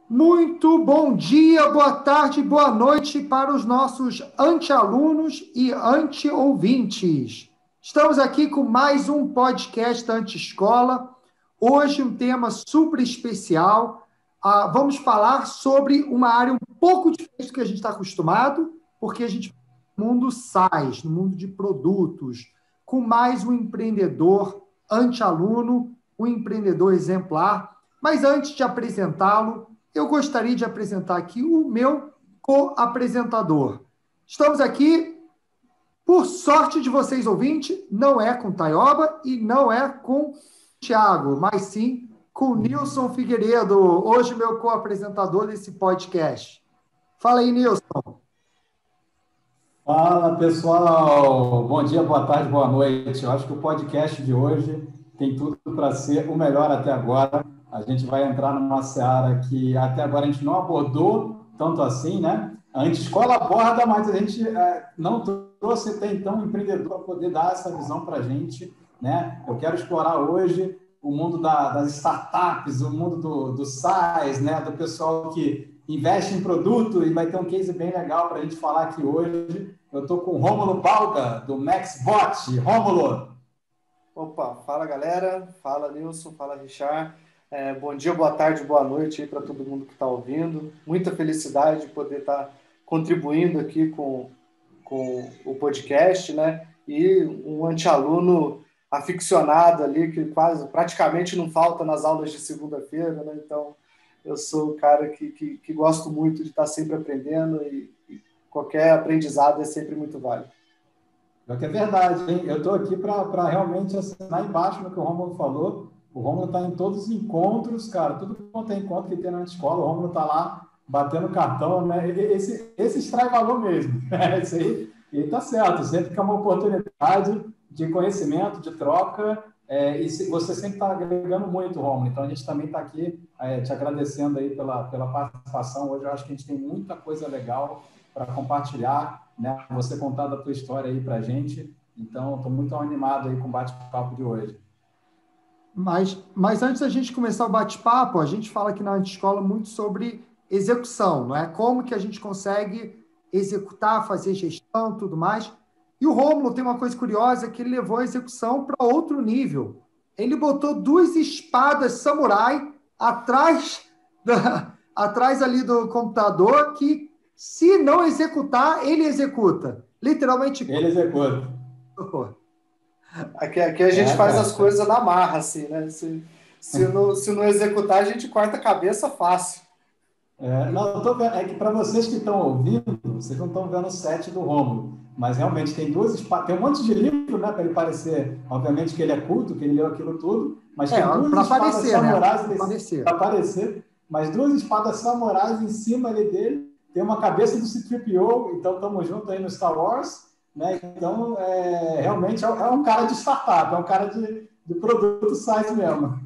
Muito bom dia, boa tarde, boa noite para os nossos anti-alunos e anti-ouvintes. Estamos aqui com mais um podcast da Anti-Escola. Hoje um tema super especial. Vamos falar sobre uma área um pouco diferente do que a gente está acostumado, porque a gente no mundo SaaS, no mundo de produtos, com mais um empreendedor anti-aluno, um empreendedor exemplar. Mas antes de apresentá-lo, eu gostaria de apresentar aqui o meu co-apresentador. Estamos aqui, por sorte de vocês ouvintes, não é com Taioba e não é com Thiago, mas sim com Nilson Figueiredo, hoje meu co-apresentador desse podcast. Fala aí, Nilson. Fala, pessoal! Bom dia, boa tarde, boa noite. Eu acho que o podcast de hoje tem tudo para ser o melhor até agora. A gente vai entrar numa seara que até agora a gente não abordou tanto assim, né? A Anti-Escola aborda, mas a gente não trouxe até então um empreendedor para poder dar essa visão para a gente, né? Eu quero explorar hoje o mundo das startups, o mundo do SaaS, né? Do pessoal que investe em produto, e vai ter um case bem legal para a gente falar aqui hoje. Eu estou com o Rômulo Balga, do MaxBot. Rômulo! Opa, fala galera, fala Nilson, fala Richard. Bom dia, boa tarde, boa noite aí para todo mundo que está ouvindo. Muita felicidade de poder estar contribuindo aqui com o podcast, né? E um anti-aluno aficionado ali, que praticamente não falta nas aulas de segunda-feira, né? Então, eu sou o cara que gosto muito de estar sempre aprendendo e qualquer aprendizado é sempre muito válido. É que é verdade, hein? Eu estou aqui para realmente assinar embaixo no que o Rômulo falou. O Rômulo está em todos os encontros, cara. Tudo quanto é encontro que tem na escola, o Rômulo está lá batendo cartão, né? Esse extrai valor mesmo. Isso aí, e está certo. Sempre que é uma oportunidade de conhecimento, de troca, e você sempre está agregando muito, Rômulo. Então, a gente também está aqui te agradecendo aí pela participação. Hoje eu acho que a gente tem muita coisa legal para compartilhar, né? Você contar da tua história aí para a gente. Então, estou muito animado aí com o bate-papo de hoje. Mas antes da gente começar o bate-papo, a gente fala aqui na Anti-Escola muito sobre execução, não é? Como que a gente consegue executar, fazer gestão, tudo mais. E o Rômulo tem uma coisa curiosa, que ele levou a execução para outro nível. Ele botou duas espadas samurai atrás ali do computador, que se não executar, ele executa. Literalmente. Ele executa. Aqui a gente faz as coisas na marra, assim, né? Se não executar, a gente corta a cabeça fácil. Não, é que para vocês que estão ouvindo, vocês não estão vendo o set do Rômulo, mas realmente tem duas espadas, tem um monte de livro, né, para ele parecer, obviamente que ele é culto, que ele leu aquilo tudo, mas tem duas espadas samurais, né? Para aparecer, mas duas espadas samurais em cima ali dele, tem uma cabeça do C-3PO, então estamos juntos aí no Star Wars, né? Então realmente é um cara de startup, é um cara de produto SaaS mesmo.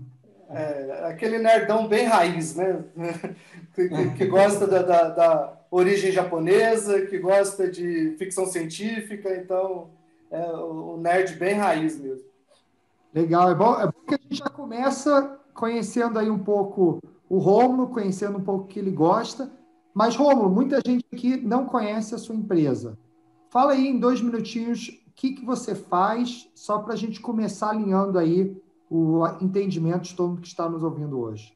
Aquele nerdão bem raiz, né? que gosta da origem japonesa, que gosta de ficção científica, então o nerd bem raiz mesmo. Legal, é bom que a gente já começa conhecendo aí um pouco o Rômulo, conhecendo um pouco o que ele gosta. Mas, Rômulo, muita gente aqui não conhece a sua empresa. Fala aí em 2 minutinhos o que você faz, só para a gente começar alinhando aí o entendimento de todo mundo que está nos ouvindo hoje.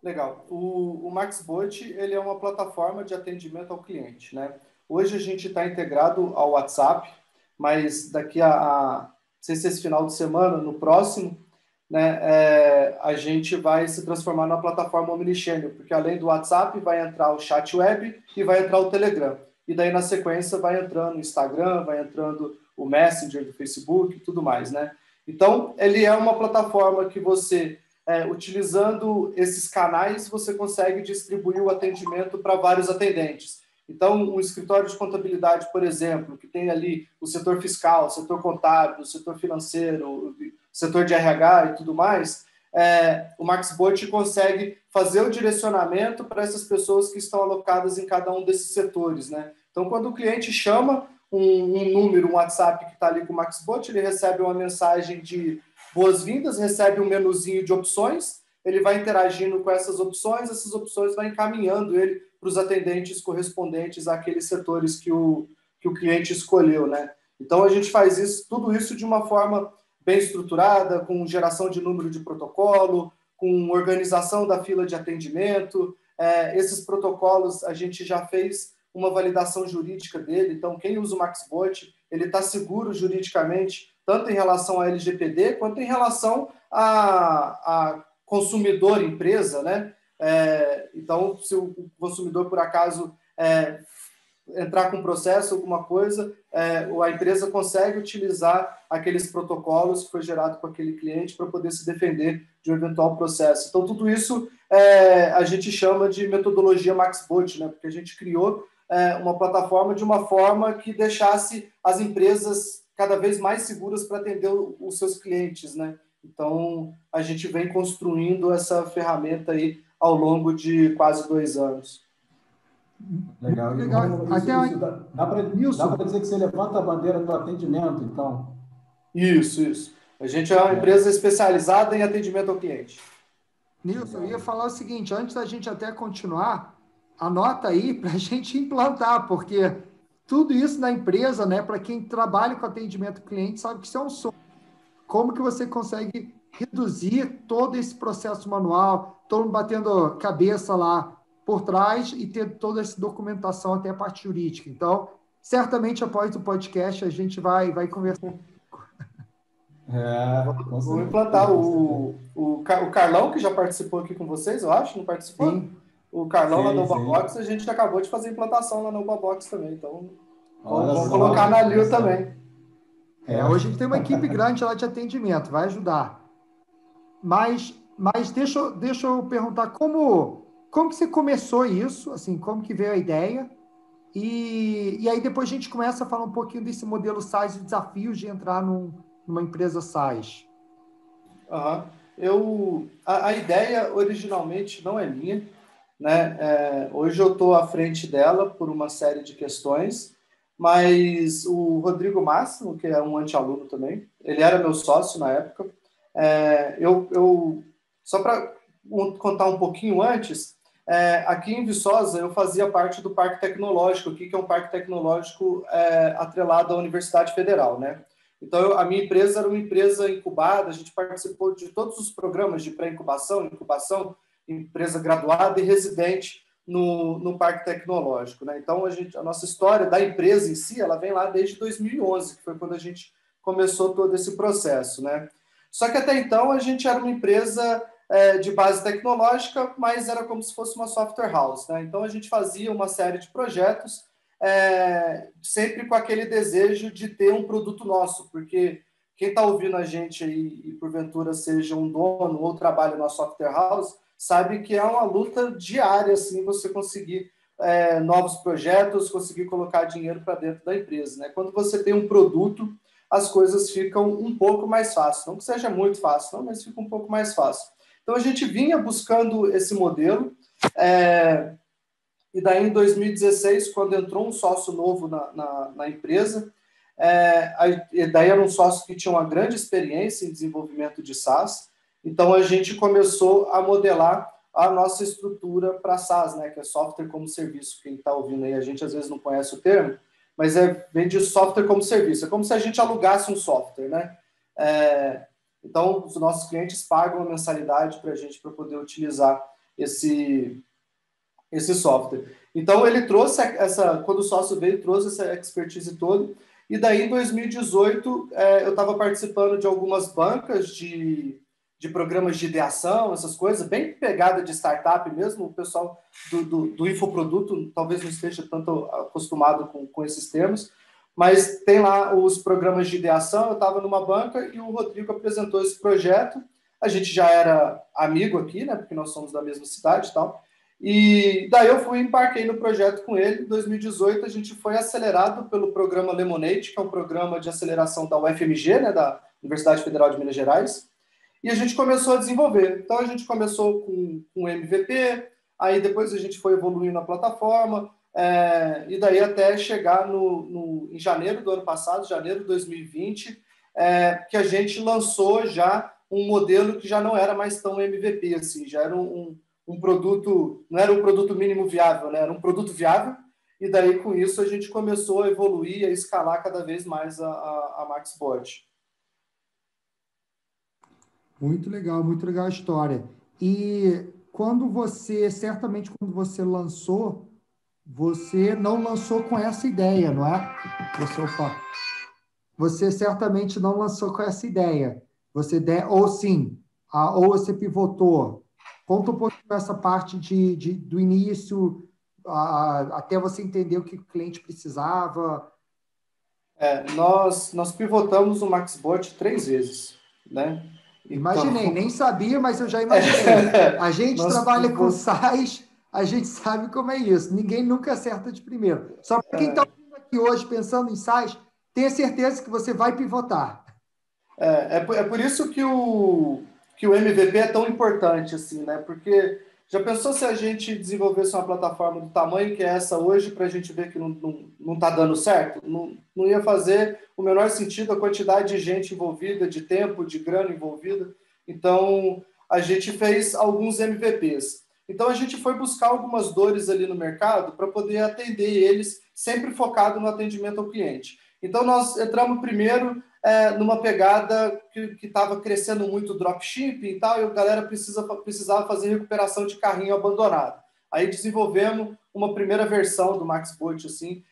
Legal. O MaxBot, ele é uma plataforma de atendimento ao cliente, né? Hoje a gente está integrado ao WhatsApp, mas daqui não sei se esse final de semana, no próximo, né, a gente vai se transformar numa plataforma omnichannel, porque além do WhatsApp vai entrar o chat web e vai entrar o Telegram. E daí, na sequência, vai entrando o Instagram, vai entrando o Messenger do Facebook e tudo mais, né? Então, ele é uma plataforma que você, utilizando esses canais, você consegue distribuir o atendimento para vários atendentes. Então, um escritório de contabilidade, por exemplo, que tem ali o setor fiscal, o setor contábil, o setor financeiro, o setor de RH e tudo mais, o MaxBot consegue fazer o direcionamento para essas pessoas que estão alocadas em cada um desses setores, né? Então, quando o cliente chama um número, um WhatsApp que está ali com o MaxBot, ele recebe uma mensagem de boas-vindas, recebe um menuzinho de opções, ele vai interagindo com essas opções vão encaminhando ele para os atendentes correspondentes àqueles setores que o cliente escolheu, né? Então, a gente faz tudo isso de uma forma bem estruturada, com geração de número de protocolo, com organização da fila de atendimento. Esses protocolos, a gente já fez uma validação jurídica dele. Então, quem usa o MaxBot, ele está seguro juridicamente, tanto em relação à LGPD, quanto em relação a consumidor, empresa, né? Então, se o consumidor, por acaso, entrar com processo, alguma coisa, a empresa consegue utilizar aqueles protocolos que foi gerado com aquele cliente para poder se defender de um eventual processo. Então, tudo isso a gente chama de metodologia MaxBot, né? Porque a gente criou uma plataforma de uma forma que deixasse as empresas cada vez mais seguras para atender os seus clientes, né? Então, a gente vem construindo essa ferramenta aí ao longo de quase 2 anos. Legal. Legal. Dá para dizer que você levanta a bandeira do atendimento, então? Isso. A gente é uma empresa especializada em atendimento ao cliente. Nilson, eu ia falar o seguinte, antes da gente até continuar, anota aí para a gente implantar, porque tudo isso na empresa, né, para quem trabalha com atendimento ao cliente, sabe que isso é um sonho. Como que você consegue reduzir todo esse processo manual, todo mundo batendo cabeça lá por trás e ter toda essa documentação até a parte jurídica. Então, certamente após o podcast a gente vai conversar. Vou implantar o Carlão, que já participou aqui com vocês, eu acho, não participou? Sim. O Carlão lá do Ubabox, a gente acabou de fazer a implantação lá no Ubabox também, então vamos colocar na LIO também. Hoje a gente tem uma equipe grande lá de atendimento, vai ajudar. Mas deixa eu perguntar como que você começou isso, assim, como que veio a ideia, e aí depois a gente começa a falar um pouquinho desse modelo SaaS e desafios de entrar numa empresa SaaS. A ideia originalmente não é minha, né? Hoje eu estou à frente dela por uma série de questões, mas o Rodrigo Máximo, que é um anti-aluno também, ele era meu sócio na época. Só para contar um pouquinho antes, aqui em Viçosa eu fazia parte do Parque Tecnológico, aqui, que é um parque tecnológico atrelado à Universidade Federal, né? Então, a minha empresa era uma empresa incubada, a gente participou de todos os programas de pré-incubação, incubação, empresa graduada e residente no Parque Tecnológico, né? Então, a nossa história da empresa em si, ela vem lá desde 2011, que foi quando a gente começou todo esse processo, né? Só que até então a gente era uma empresa de base tecnológica, mas era como se fosse uma software house, né? Então, a gente fazia uma série de projetos, sempre com aquele desejo de ter um produto nosso, porque quem está ouvindo a gente aí e porventura seja um dono ou trabalha numa software house, sabe que é uma luta diária, assim, você conseguir novos projetos, conseguir colocar dinheiro para dentro da empresa, né? Quando você tem um produto, as coisas ficam um pouco mais fáceis. Não que seja muito fácil, não, mas fica um pouco mais fácil. Então, a gente vinha buscando esse modelo, e daí, em 2016, quando entrou um sócio novo na empresa, daí era um sócio que tinha uma grande experiência em desenvolvimento de SaaS, então a gente começou a modelar a nossa estrutura para SaaS, né, que é software como serviço. Quem está ouvindo aí, a gente às vezes não conhece o termo, mas vem de software como serviço. É como se a gente alugasse um software, né? Então, os nossos clientes pagam uma mensalidade para a gente para poder utilizar esse software. Então, ele trouxe quando o sócio veio, trouxe essa expertise toda, e daí, em 2018, eu estava participando de algumas bancas de programas de ideação, essas coisas, bem pegada de startup mesmo. O pessoal do infoproduto talvez não esteja tanto acostumado com esses termos, mas tem lá os programas de ideação. Eu estava numa banca e o Rodrigo apresentou esse projeto. A gente já era amigo aqui, né, porque nós somos da mesma cidade e tal. E daí eu embarquei no projeto com ele. Em 2018, a gente foi acelerado pelo programa Lemonade, que é um programa de aceleração da UFMG, né, da Universidade Federal de Minas Gerais, e a gente começou a desenvolver. Então, a gente começou com MVP, aí depois a gente foi evoluindo a plataforma, e daí até chegar em janeiro do ano passado, janeiro de 2020, que a gente lançou já um modelo que já não era mais tão MVP, assim, já era um produto, não era um produto mínimo viável, né? Era um produto viável, e daí com isso a gente começou a evoluir, a escalar cada vez mais a MaxBot. Muito legal a história. E certamente quando você lançou, você não lançou com essa ideia, não é? Você certamente não lançou com essa ideia. Ou sim, ou você pivotou. Conta um pouquinho essa parte do início, até você entender o que o cliente precisava. Nós pivotamos o MaxBot 3 vezes, né? Então, Imaginei, nem sabia, mas eu já imaginei. A gente trabalha com SaaS, a gente sabe como é isso. Ninguém nunca acerta de primeiro. Só para quem está aqui hoje pensando em SaaS, tenha certeza que você vai pivotar. É por isso que o MVP é tão importante, assim, né? Porque já pensou se a gente desenvolvesse uma plataforma do tamanho que é essa hoje para a gente ver que não está dando certo? Não ia fazer o menor sentido a quantidade de gente envolvida, de tempo, de grana envolvida. Então, a gente fez alguns MVPs. Então, a gente foi buscar algumas dores ali no mercado para poder atender eles, sempre focado no atendimento ao cliente. Então, nós entramos primeiro numa pegada que estava crescendo muito o dropshipping e tal, e a galera precisava fazer recuperação de carrinho abandonado. Aí desenvolvemos uma primeira versão do MaxBot, assim,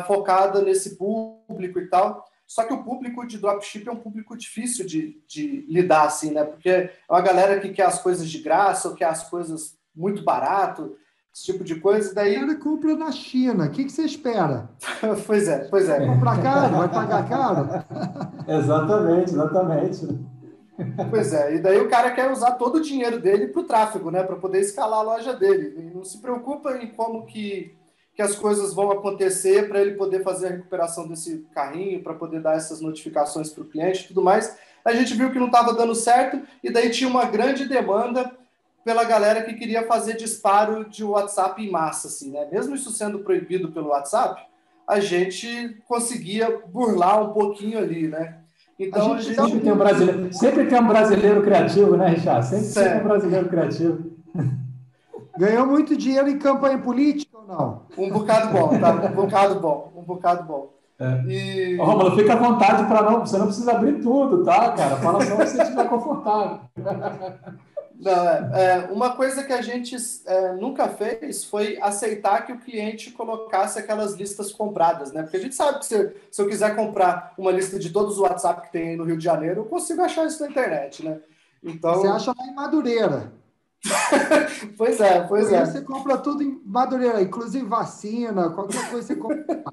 focada nesse público e tal. Só que o público de dropshipping é um público difícil de lidar, assim, né? Porque é uma galera que quer as coisas de graça ou quer as coisas muito barato, esse tipo de coisa. E daí... O cara compra na China. O que você espera? Pois é. Vai comprar caro? Vai pagar caro? Exatamente. Pois é, e daí o cara quer usar todo o dinheiro dele para o tráfego, né? Para poder escalar a loja dele. E não se preocupa em como que as coisas vão acontecer para ele poder fazer a recuperação desse carrinho, para poder dar essas notificações para o cliente e tudo mais. A gente viu que não estava dando certo, e daí tinha uma grande demanda pela galera que queria fazer disparo de WhatsApp em massa, assim, né? Mesmo isso sendo proibido pelo WhatsApp, a gente conseguia burlar um pouquinho ali, né? Então, sempre tem um brasileiro criativo, né, Richard? Sempre tem um brasileiro criativo. Ganhou muito dinheiro em campanha política ou não? Um bocado bom, tá? Um bocado bom. E... Rômulo, fica à vontade você não precisa abrir tudo, tá, cara? Fala só se você estiver confortável. Não, uma coisa que a gente nunca fez foi aceitar que o cliente colocasse aquelas listas compradas, né? Porque a gente sabe que se eu quiser comprar uma lista de todos os WhatsApp que tem aí no Rio de Janeiro, eu consigo achar isso na internet, né? Então... Você acha lá em Madureira. Pois é. Você compra tudo em Madureira, inclusive vacina, qualquer coisa você compra.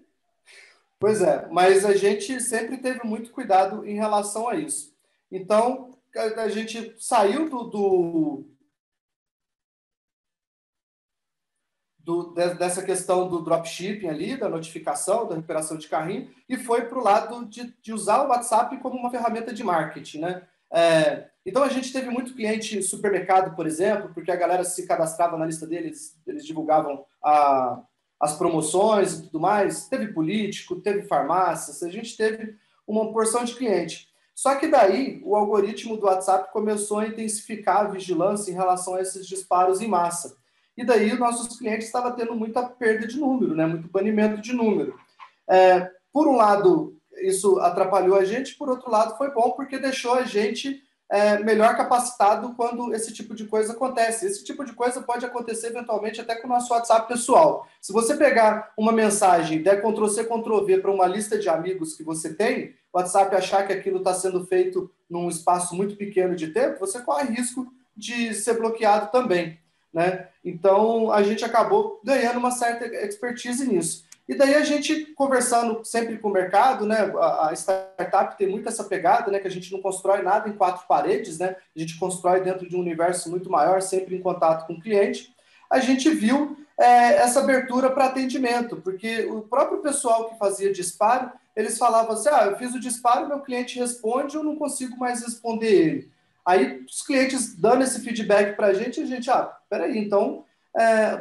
Pois é, mas a gente sempre teve muito cuidado em relação a isso. Então, a gente saiu dessa questão do dropshipping ali, da notificação, da recuperação de carrinho, e foi para o lado de usar o WhatsApp como uma ferramenta de marketing, né? Então, a gente teve muito cliente supermercado, por exemplo, porque a galera se cadastrava na lista deles, eles divulgavam as promoções e tudo mais. Teve político, teve farmácias, a gente teve uma porção de cliente. Só que daí, o algoritmo do WhatsApp começou a intensificar a vigilância em relação a esses disparos em massa. E daí, os nossos clientes estavam tendo muita perda de número, né? Muito banimento de número. Por um lado, isso atrapalhou a gente, por outro lado, foi bom porque deixou a gente melhor capacitado quando esse tipo de coisa acontece. Esse tipo de coisa pode acontecer eventualmente até com o nosso WhatsApp pessoal. Se você pegar uma mensagem, der Ctrl+C, Ctrl+V para uma lista de amigos que você tem, o WhatsApp achar que aquilo está sendo feito num espaço muito pequeno de tempo, você corre risco de ser bloqueado também, né? Então, a gente acabou ganhando uma certa expertise nisso. E daí a gente, conversando sempre com o mercado, né, a startup tem muito essa pegada, né, que a gente não constrói nada em 4 paredes, né, a gente constrói dentro de um universo muito maior, sempre em contato com o cliente. A gente viu essa abertura para atendimento, porque o próprio pessoal que fazia disparo, eles falavam assim, eu fiz o disparo, meu cliente responde, eu não consigo mais responder ele. Aí os clientes dando esse feedback para a gente, peraí, então...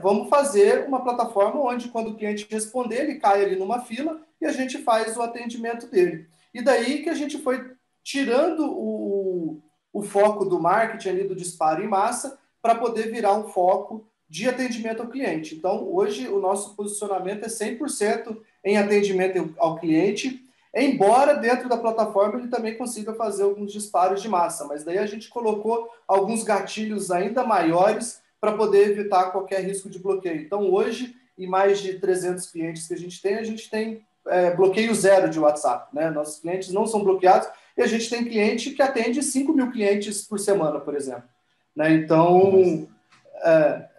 vamos fazer uma plataforma onde, quando o cliente responder, ele cai ali numa fila e a gente faz o atendimento dele. E daí que a gente foi tirando o foco do marketing ali, do disparo em massa, para poder virar um foco de atendimento ao cliente. Então, hoje, o nosso posicionamento é 100% em atendimento ao cliente, embora dentro da plataforma ele também consiga fazer alguns disparos de massa, mas daí a gente colocou alguns gatilhos ainda maiores para poder evitar qualquer risco de bloqueio. Então, hoje, em mais de 300 clientes que a gente tem bloqueio zero de WhatsApp, né? Nossos clientes não são bloqueados e a gente tem cliente que atende 5 mil clientes por semana, por exemplo. Né? Então,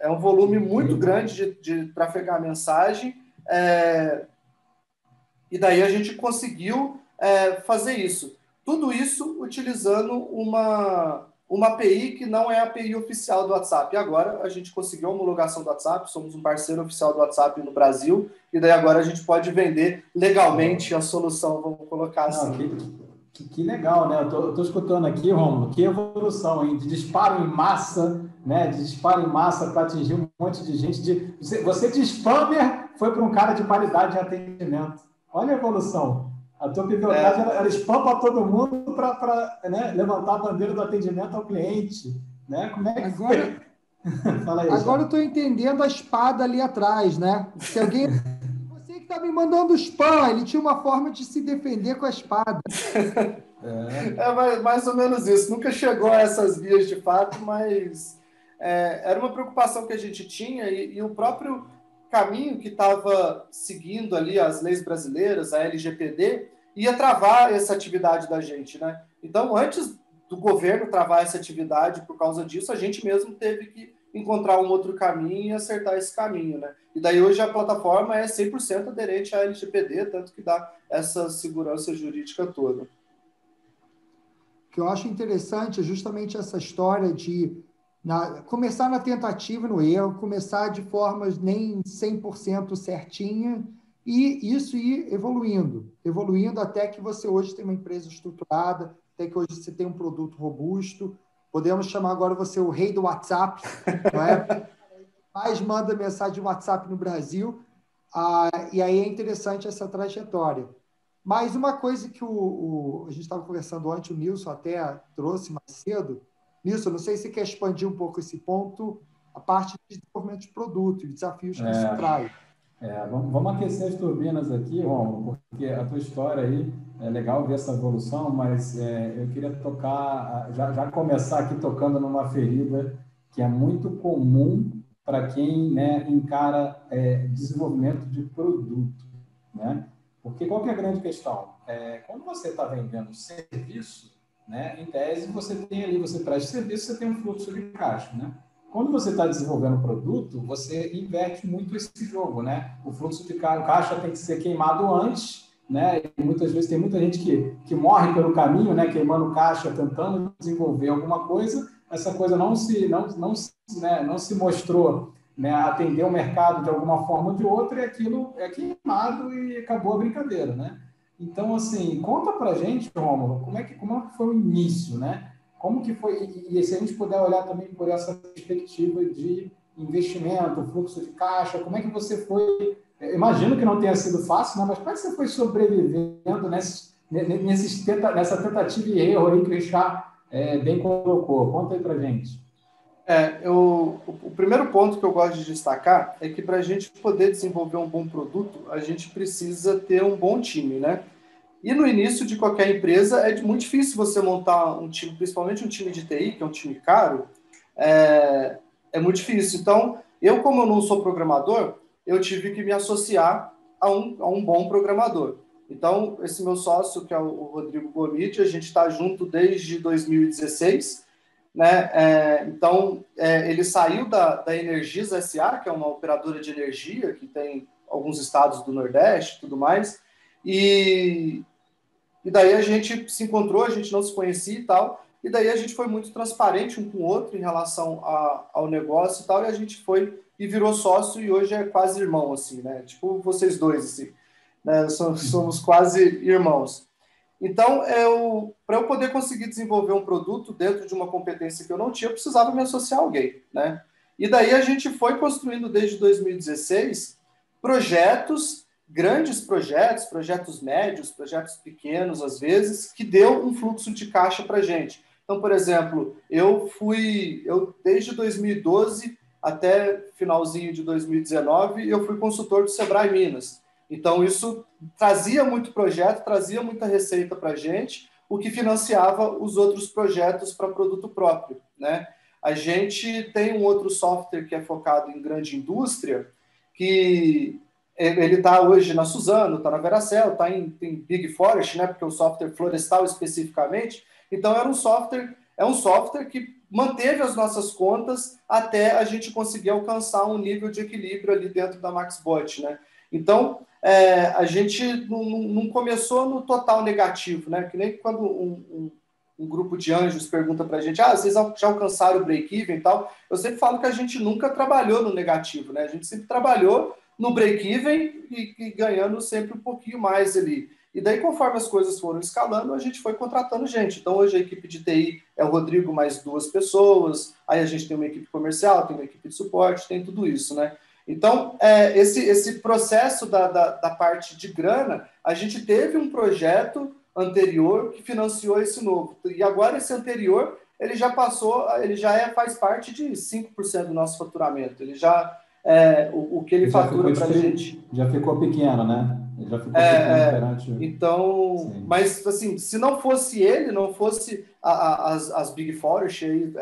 é um volume muito grande de trafegar mensagem, e daí a gente conseguiu fazer isso. Tudo isso utilizando uma API que não é a API oficial do WhatsApp. E agora a gente conseguiu a homologação do WhatsApp, somos um parceiro oficial do WhatsApp no Brasil, e daí agora a gente pode vender legalmente a solução, vamos colocar assim. Que legal, né? Eu estou escutando aqui, Rômulo, que evolução, hein? De disparo em massa, né? De disparo em massa para atingir um monte de gente. Você de spammer foi para um cara de qualidade de atendimento. Olha a evolução. A tua pivotagem era spam para todo mundo para né, levantar a bandeira do atendimento ao cliente. Né? Como é que foi? Fala aí, agora eu estou entendendo a espada ali atrás, né? Se alguém... Você que está me mandando spam, ele tinha uma forma de se defender com a espada. Mais ou menos isso. Nunca chegou a essas vias de fato, mas era uma preocupação que a gente tinha e o próprio caminho que estava seguindo ali as leis brasileiras, a LGPD, ia travar essa atividade da gente, né? Então, antes do governo travar essa atividade por causa disso, a gente mesmo teve que encontrar um outro caminho e acertar esse caminho, né? E daí hoje a plataforma é 100% aderente à LGPD, tanto que dá essa segurança jurídica toda. O que eu acho interessante é justamente essa história de começar na tentativa e no erro, começar de formas nem 100% certinha e isso ir evoluindo até que você hoje tem uma empresa estruturada, até que hoje você tem um produto robusto. Podemos chamar agora você o rei do WhatsApp, não é? Mais manda mensagem de WhatsApp no Brasil, e aí é interessante essa trajetória. Mas uma coisa que a gente estava conversando antes, o Nilson até trouxe mais cedo. Nilson, não sei se você quer expandir um pouco esse ponto, a parte de desenvolvimento de produto e desafios que isso traz. Vamos aquecer as turbinas aqui, Romulo, porque a tua história aí é legal ver essa evolução, mas eu queria já começar aqui tocando numa ferida que é muito comum para quem, né, encara desenvolvimento de produto, né? Porque qual que é a grande questão? Quando você está vendendo serviço, né, em tese você tem ali, você presta serviço, você tem um fluxo de caixa, né? Quando você está desenvolvendo produto, você inverte muito esse jogo, né? O fluxo de caixa tem que ser queimado antes, né? E muitas vezes tem muita gente que morre pelo caminho, né? Queimando caixa, tentando desenvolver alguma coisa, essa coisa não se mostrou, né, atender o mercado de alguma forma ou de outra, e aquilo é queimado e acabou a brincadeira, né? Então, assim, conta pra gente, Rômulo, como é que foi o início, né? Como que foi, e se a gente puder olhar também por essa perspectiva de investimento, fluxo de caixa, como é que você foi, imagino que não tenha sido fácil, né? Mas como é que você foi sobrevivendo nessa tentativa e erro aí que o Richard bem colocou? Conta aí pra gente. O primeiro ponto que eu gosto de destacar é que para a gente poder desenvolver um bom produto, a gente precisa ter um bom time, né? E no início de qualquer empresa é muito difícil você montar um time, principalmente um time de TI, que é um time caro, é muito difícil. Então, como eu não sou programador, eu tive que me associar a um bom programador. Então, esse meu sócio, que é o Rodrigo Gomit, a gente está junto desde 2016, né? Então, ele saiu da Energisa S.A., que é uma operadora de energia, que tem alguns estados do Nordeste e tudo mais, e daí a gente se encontrou, a gente não se conhecia e tal, e daí a gente foi muito transparente um com o outro em relação ao negócio e tal, e a gente foi e virou sócio, e hoje é quase irmão, assim, né? Tipo vocês dois, assim, né? Somos quase irmãos. Então, para eu poder conseguir desenvolver um produto dentro de uma competência que eu não tinha, eu precisava me associar a alguém, né? E daí a gente foi construindo desde 2016 projetos, grandes projetos médios, projetos pequenos às vezes, que deu um fluxo de caixa para a gente. Então, por exemplo, eu desde 2012 até finalzinho de 2019, eu fui consultor do Sebrae Minas. Então, isso trazia muito projeto, trazia muita receita para a gente, o que financiava os outros projetos para produto próprio, né? A gente tem um outro software que é focado em grande indústria, que ele está hoje na Suzano, está na Veracel, está em Big Forest, né? Porque o software florestal especificamente. Então, é um software que manteve as nossas contas até a gente conseguir alcançar um nível de equilíbrio ali dentro da MaxBot, né? Então, a gente não começou no total negativo, né? Que nem quando um grupo de anjos pergunta para a gente, vocês já alcançaram o break-even e tal? Eu sempre falo que a gente nunca trabalhou no negativo, né? A gente sempre trabalhou no break-even e ganhando sempre um pouquinho mais ali. E daí, conforme as coisas foram escalando, a gente foi contratando gente. Então, hoje a equipe de TI é o Rodrigo mais 2 pessoas, aí a gente tem uma equipe comercial, tem uma equipe de suporte, tem tudo isso, né? Então, esse processo da parte de grana, a gente teve um projeto anterior que financiou esse novo. E agora esse anterior, ele já faz parte de 5% do nosso faturamento. Ele já, o que ele fatura para a gente... Já ficou pequeno, né? Ele já ficou pequeno perante... Então, sim. Mas assim, se não fosse ele, não fosse as Big Forest aí,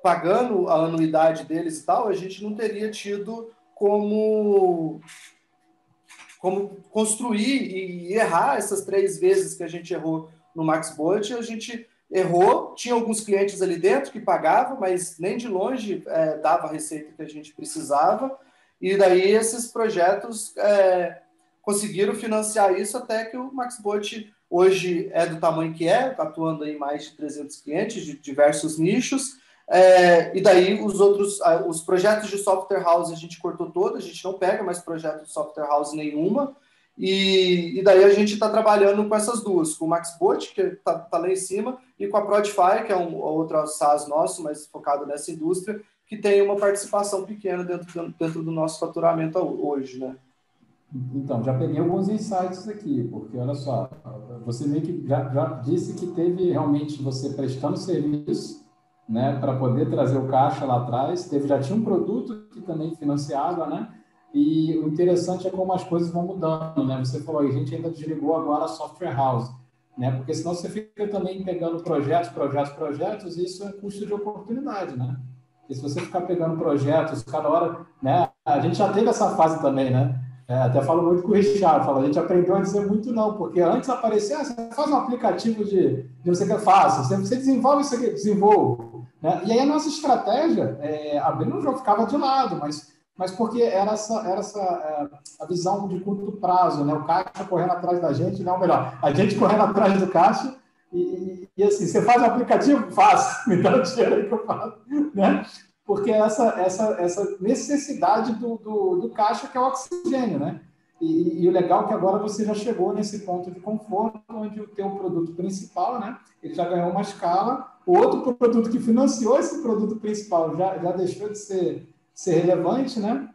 pagando a anuidade deles e tal, a gente não teria tido como construir e errar essas 3 vezes que a gente errou no MaxBot. A gente errou, tinha alguns clientes ali dentro que pagavam, mas nem de longe dava a receita que a gente precisava, e daí esses projetos conseguiram financiar isso até que o MaxBot hoje é do tamanho que é, atuando em mais de 300 clientes de diversos nichos. E daí os projetos de software house a gente cortou todo, a gente não pega mais projeto de software house nenhuma, e daí a gente está trabalhando com essas duas, com o MaxBot, que está lá em cima, e com a Prodify, que é outra SaaS nosso, mas focado nessa indústria, que tem uma participação pequena dentro do nosso faturamento hoje, né? Então, já peguei alguns insights aqui, porque olha só, você meio que já disse que teve realmente você prestando serviço, né, para poder trazer o caixa lá atrás, já tinha um produto que também financiava, né, e o interessante é como as coisas vão mudando, né, você falou, a gente ainda desligou agora a software house, né, porque senão você fica também pegando projetos, e isso é custo de oportunidade, né, porque se você ficar pegando projetos cada hora, né, a gente já teve essa fase também, né, até falo muito com o Richard, a gente aprendeu a dizer muito não, porque antes aparecia, você faz um aplicativo de não sei o que faço, você desenvolve isso aqui, desenvolvo. Né? E aí a nossa estratégia, abrindo o jogo, ficava de lado, mas porque era a visão de curto prazo, né? O caixa correndo atrás da gente, não, melhor, a gente correndo atrás do caixa, e assim, você faz um aplicativo? Faço, me dá o dinheiro aí que eu faço. Né? Porque essa necessidade do caixa que é o oxigênio, né? E o legal é que agora você já chegou nesse ponto de conforto, onde o teu produto principal, né? Ele já ganhou uma escala, o outro produto que financiou esse produto principal já deixou de ser relevante, né?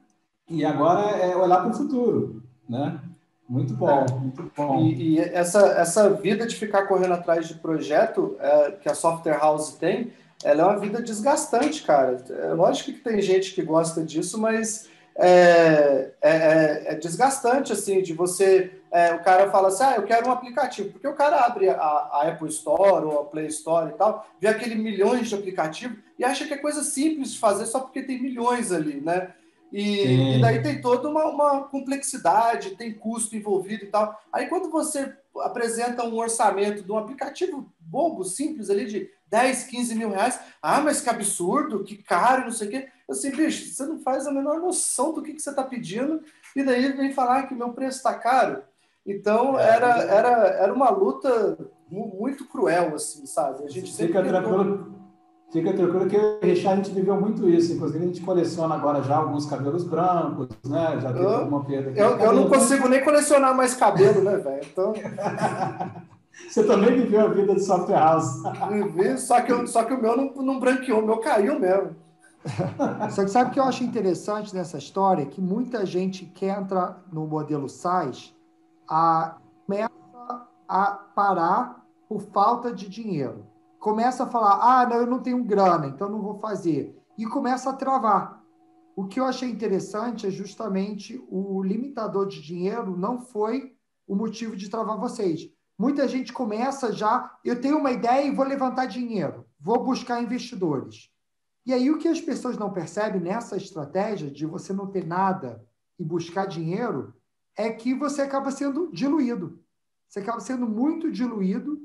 E agora é olhar para o futuro, né? Muito bom, muito bom. E essa vida de ficar correndo atrás de projeto que a Software House tem, ela é uma vida desgastante, cara. Lógico que tem gente que gosta disso, mas é desgastante, assim, de você... o cara fala assim, eu quero um aplicativo. Porque o cara abre a Apple Store ou a Play Store e tal, vê aquele milhões de aplicativos e acha que é coisa simples de fazer só porque tem milhões ali, né? E daí tem toda uma complexidade, tem custo envolvido e tal. Aí quando você apresenta um orçamento de um aplicativo bobo, simples ali de 10, 15 mil reais, mas que absurdo, que caro, não sei o quê. Eu assim, bicho, você não faz a menor noção do que você está pedindo, e daí vem falar que meu preço está caro. Então era uma luta muito cruel, assim, sabe? A gente sempre Fica tranquilo que eu e o Richard, a gente viveu muito isso. Inclusive, a gente coleciona agora já alguns cabelos brancos, né? Já teve alguma perda aqui. Eu não consigo nem colecionar mais cabelo, né, velho? Então... Você também viveu a vida de software house. Vivi, só que o meu não branqueou, o meu caiu mesmo. Só que sabe o que eu acho interessante nessa história? Que muita gente que entra no modelo SaaS começa a parar por falta de dinheiro. começa a falar, não, eu não tenho grana, então não vou fazer. E começa a travar. O que eu achei interessante é justamente o limitador de dinheiro não foi o motivo de travar vocês. Muita gente começa já, eu tenho uma ideia e vou levantar dinheiro, vou buscar investidores. E aí o que as pessoas não percebem nessa estratégia de você não ter nada e buscar dinheiro é que você acaba sendo diluído. Você acaba sendo muito diluído,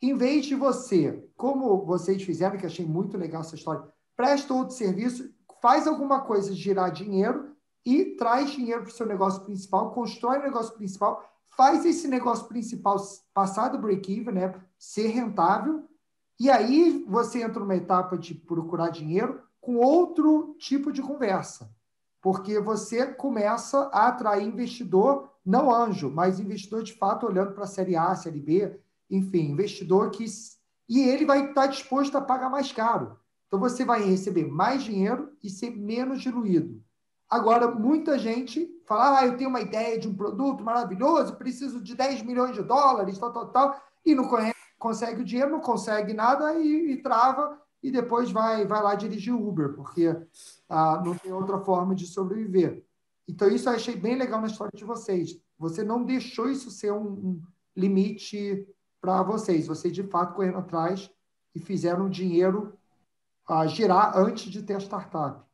em vez de você, como vocês fizeram, que achei muito legal essa história, presta outro serviço, faz alguma coisa girar dinheiro e traz dinheiro para o seu negócio principal, constrói o negócio principal, faz esse negócio principal passar do break-even, né, ser rentável, e aí você entra numa etapa de procurar dinheiro com outro tipo de conversa, porque você começa a atrair investidor, não anjo, mas investidor de fato olhando para a série A, série B, enfim, investidor que... E ele vai estar disposto a pagar mais caro. Então você vai receber mais dinheiro e ser menos diluído. Agora, muita gente fala, eu tenho uma ideia de um produto maravilhoso, preciso de 10 milhões de dólares, tal, e não consegue o dinheiro, não consegue nada e trava, e depois vai lá dirigir Uber, porque não tem outra forma de sobreviver. Então, isso eu achei bem legal na história de vocês. Você não deixou isso ser um limite para vocês. Vocês, de fato, correram atrás e fizeram o dinheiro girar antes de ter a startup.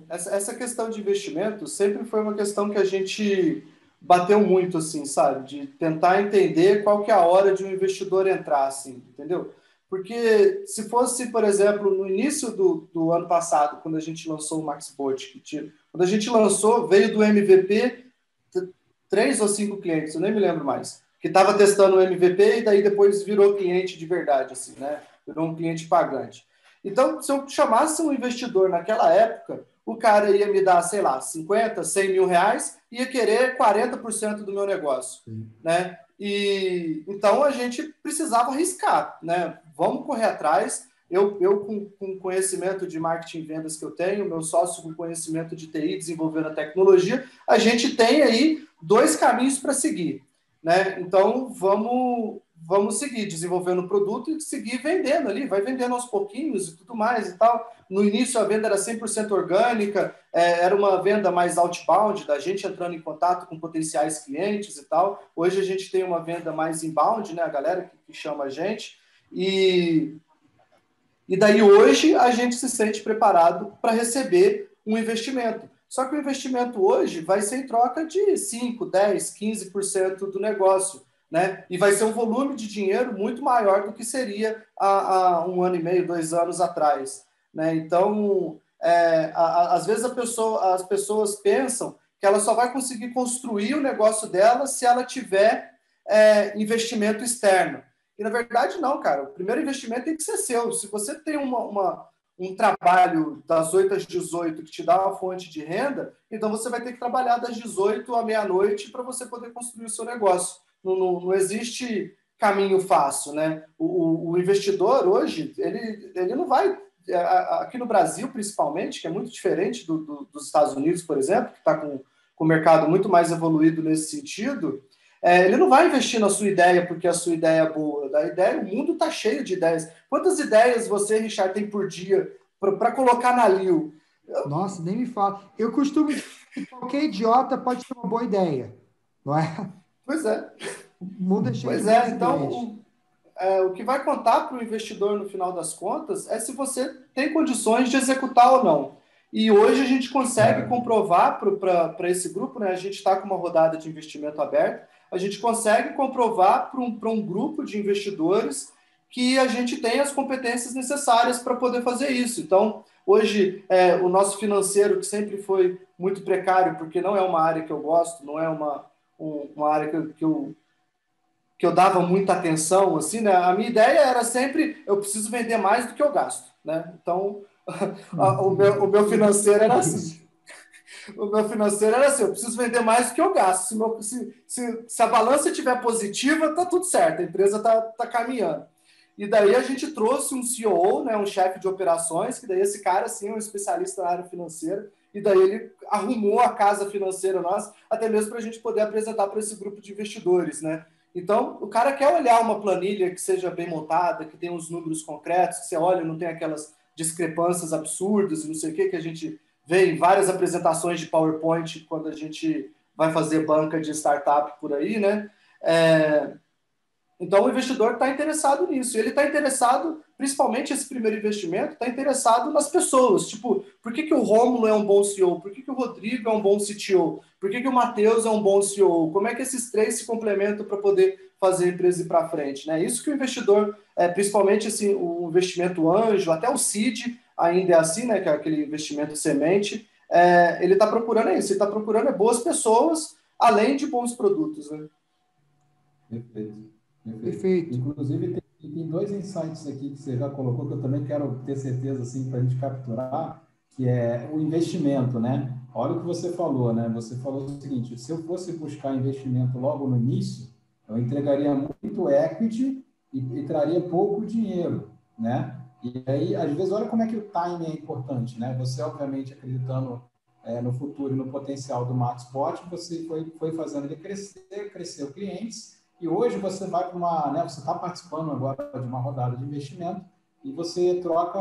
Essa questão de investimento sempre foi uma questão que a gente bateu muito, assim, sabe? De tentar entender qual que é a hora de um investidor entrar, assim, entendeu? Porque se fosse, por exemplo, no início do ano passado, quando a gente lançou o MaxBot, quando a gente lançou, veio do MVP 3 ou 5 clientes, eu nem me lembro mais, que estava testando o MVP e daí depois virou cliente de verdade, assim, né? Virou um cliente pagante. Então, se eu chamasse um investidor naquela época, o cara ia me dar, sei lá, 50, 100 mil reais e ia querer 40% do meu negócio, né? E então a gente precisava arriscar, né? Vamos correr atrás. Eu com conhecimento de marketing e vendas que eu tenho, meu sócio com conhecimento de TI, desenvolvendo a tecnologia, a gente tem aí 2 caminhos para seguir, né? Então, vamos seguir desenvolvendo o produto e seguir vendendo ali, vai vendendo aos pouquinhos e tudo mais e tal. No início, a venda era 100% orgânica, era uma venda mais outbound, da gente entrando em contato com potenciais clientes e tal. Hoje a gente tem uma venda mais inbound, né? A galera que chama a gente. E daí hoje a gente se sente preparado para receber um investimento. Só que o investimento hoje vai ser em troca de 5, 10, 15% do negócio, né? E vai ser um volume de dinheiro muito maior do que seria há 1 ano e meio, 2 anos atrás, né? Então, às vezes as pessoas pensam que ela só vai conseguir construir o negócio dela se ela tiver investimento externo. E, na verdade, não, cara. O primeiro investimento tem que ser seu. Se você tem um trabalho das 8 às 18 que te dá uma fonte de renda, então você vai ter que trabalhar das 18 à meia-noite para você poder construir o seu negócio. Não existe caminho fácil, né? O investidor, hoje, ele não vai... Aqui no Brasil, principalmente, que é muito diferente dos Estados Unidos, por exemplo, que está com o mercado muito mais evoluído nesse sentido... ele não vai investir na sua ideia porque a sua ideia é boa. O mundo está cheio de ideias. Quantas ideias você, Richard, tem por dia para colocar na Lio? Nossa, nem me fala. Eu costumo dizer que qualquer idiota pode ter uma boa ideia, não é? Pois é. O mundo é cheio de boas ideias. Então, o que vai contar para o investidor, no final das contas, é se você tem condições de executar ou não. E hoje a gente consegue comprovar para esse grupo, né? A gente está com uma rodada de investimento aberta, a gente consegue comprovar para um grupo de investidores que a gente tem as competências necessárias para poder fazer isso. Então, hoje, o nosso financeiro, que sempre foi muito precário, porque não é uma área que eu gosto, não é uma área que eu dava muita atenção, assim, né? A minha ideia era sempre, eu preciso vender mais do que eu gasto, né? Então, o meu financeiro era assim. O meu financeiro era assim, eu preciso vender mais do que eu gasto. Se a balança estiver positiva, tá tudo certo, a empresa tá caminhando. E daí a gente trouxe um COO, né, um chefe de operações, que daí esse cara, assim, é um especialista na área financeira, e daí ele arrumou a casa financeira nossa, até mesmo para a gente poder apresentar para esse grupo de investidores, né? Então, o cara quer olhar uma planilha que seja bem montada, que tenha os números concretos, que você olha e não tem aquelas discrepâncias absurdas e não sei o que a gente vê em várias apresentações de PowerPoint quando a gente vai fazer banca de startup por aí, né? Então, o investidor está interessado nisso. Ele está interessado, principalmente esse primeiro investimento, está interessado nas pessoas. Tipo, por que o Rômulo é um bom CEO? Por que o Rodrigo é um bom CTO? Por que o Matheus é um bom CEO? Como é que esses três se complementam para poder fazer a empresa ir para frente? Né? Isso que o investidor, principalmente assim, o investimento anjo, até o seed ainda é assim, né? Que é aquele investimento semente, ele está procurando isso. Ele está procurando boas pessoas, além de bons produtos. Né? Perfeito. Perfeito. Inclusive, tem dois insights aqui que você já colocou, que eu também quero ter certeza, assim, para a gente capturar, que é o investimento, né? Olha o que você falou, né? Você falou o seguinte, se eu fosse buscar investimento logo no início, eu entregaria muito equity e traria pouco dinheiro, né? E aí, às vezes, olha como é que o timing é importante, né? Você, obviamente, acreditando no futuro e no potencial do Matspot, você foi fazendo ele cresceu clientes, e hoje você vai para uma, né, você está participando agora de uma rodada de investimento e você troca,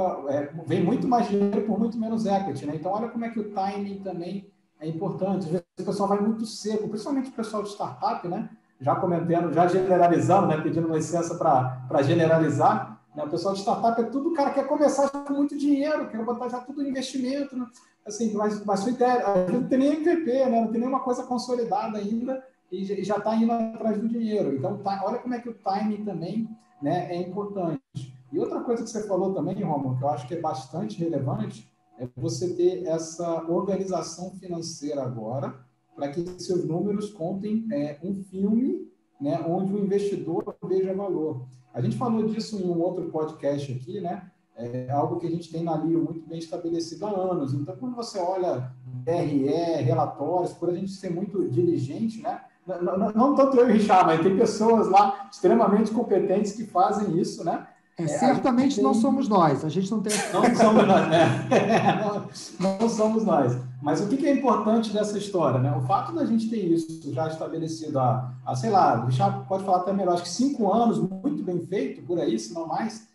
vem muito mais dinheiro por muito menos equity, né? Então, olha como é que o timing também é importante. Às vezes o pessoal vai muito seco, principalmente o pessoal de startup, né? Já comentando, já generalizando, né? Pedindo licença para generalizar. Né? O pessoal de startup é tudo, o cara quer começar já com muito dinheiro, quer botar já tudo em investimento, né? Assim, mas sua ideia, não tem nem MVP, né? Não tem nenhuma coisa consolidada ainda, e já está indo atrás do dinheiro. Então, olha como é que o timing também, né, é importante. E outra coisa que você falou também, Romulo, que eu acho que é bastante relevante, é você ter essa organização financeira agora, para que seus números contem um filme, né, onde o investidor veja valor. A gente falou disso em um outro podcast aqui, né? É algo que a gente tem na Lio muito bem estabelecido há anos. Então, quando você olha DRE, relatórios, por a gente ser muito diligente, né? Não tanto eu e o Richard, mas tem pessoas lá extremamente competentes que fazem isso, né? Certamente não somos nós, a gente não tem... Não somos nós, né? Não somos nós. Mas o que é importante dessa história, né? O fato da gente ter isso já estabelecido sei lá, o Richard pode falar até melhor, acho que 5 anos, muito bem feito, por aí, se não mais,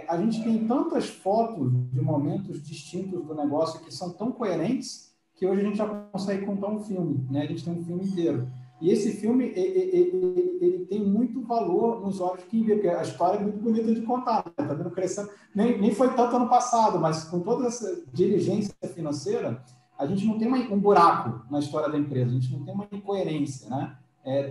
a gente tem tantas fotos de momentos distintos do negócio que são tão coerentes que hoje a gente já consegue contar um filme, né? A gente tem um filme inteiro. E esse filme, ele tem muito valor nos olhos de quem vê, porque a história é muito bonita de contar, está vendo crescendo. Nem foi tanto ano passado, mas com toda essa diligência financeira, a gente não tem um buraco na história da empresa, a gente não tem uma incoerência, né?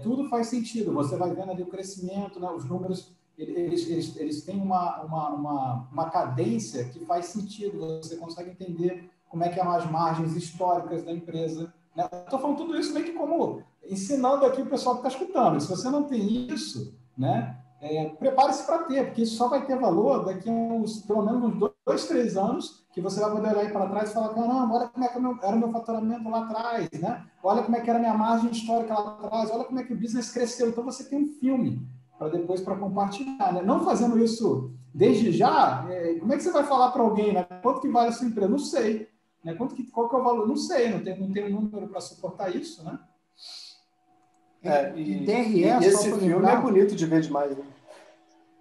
Tudo faz sentido, você vai vendo ali o crescimento, né? Os números, eles têm uma cadência que faz sentido, você consegue entender como é que são as margens históricas da empresa. Estou falando tudo isso meio que como ensinando aqui o pessoal que está escutando. Se você não tem isso, né, prepare-se para ter, porque isso só vai ter valor daqui a pelo menos uns 2, 3 anos, que você vai poder olhar aí para trás e falar, caramba, olha como é que era o meu faturamento lá atrás, né? Olha como é que era a minha margem histórica lá atrás, olha como é que o business cresceu. Então você tem um filme para depois para compartilhar. Né? Não fazendo isso desde já, como é que você vai falar para alguém, né? Quanto que vale a sua empresa? Não sei. Né? Qual que é o valor? Não sei, não tem um número para suportar isso, né? E esse filme é bonito de ver demais, né?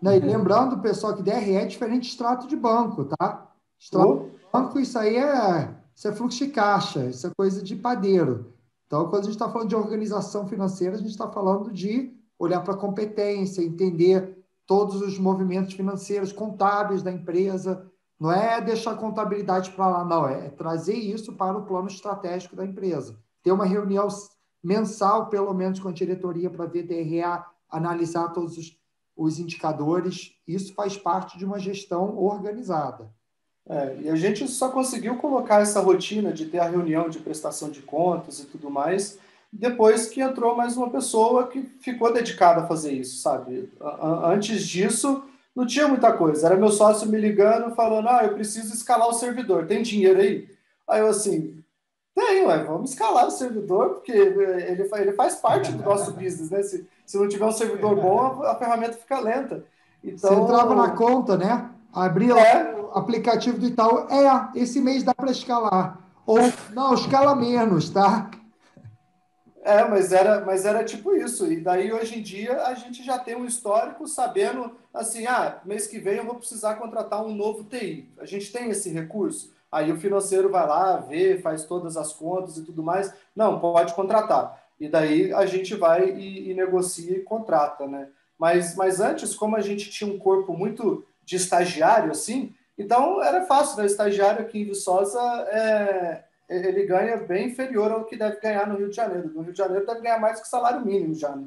Não, e lembrando, pessoal, que DRE é diferente de extrato de banco, tá? Extrato de banco, isso é fluxo de caixa, isso é coisa de padeiro. Então, quando a gente está falando de organização financeira, a gente está falando de olhar para a competência, entender todos os movimentos financeiros, contábeis da empresa. Não é deixar a contabilidade para lá, não. É trazer isso para o plano estratégico da empresa. Ter uma reunião mensal, pelo menos, com a diretoria para ver DRA, analisar todos os indicadores. Isso faz parte de uma gestão organizada. E a gente só conseguiu colocar essa rotina de ter a reunião de prestação de contas e tudo mais depois que entrou mais uma pessoa que ficou dedicada a fazer isso, sabe? Antes disso, não tinha muita coisa. Era meu sócio me ligando, falando, eu preciso escalar o servidor, tem dinheiro aí? Aí eu assim, tenho, vamos escalar o servidor, porque ele faz parte do nosso business, né? Se não tiver um servidor bom, a ferramenta fica lenta. Então, você entrava na conta, né? Abria o aplicativo do Itaú, esse mês dá para escalar. Ou, não, escala menos, tá? Mas era tipo isso. E daí, hoje em dia, a gente já tem um histórico sabendo, assim, mês que vem eu vou precisar contratar um novo TI. A gente tem esse recurso. Aí o financeiro vai lá, vê, faz todas as contas e tudo mais. Não, pode contratar. E daí a gente vai e negocia e contrata, né? Mas antes, como a gente tinha um corpo muito de estagiário, assim, então era fácil, né? O estagiário aqui em Viçosa ele ganha bem inferior ao que deve ganhar no Rio de Janeiro. No Rio de Janeiro deve ganhar mais que o salário mínimo já, né?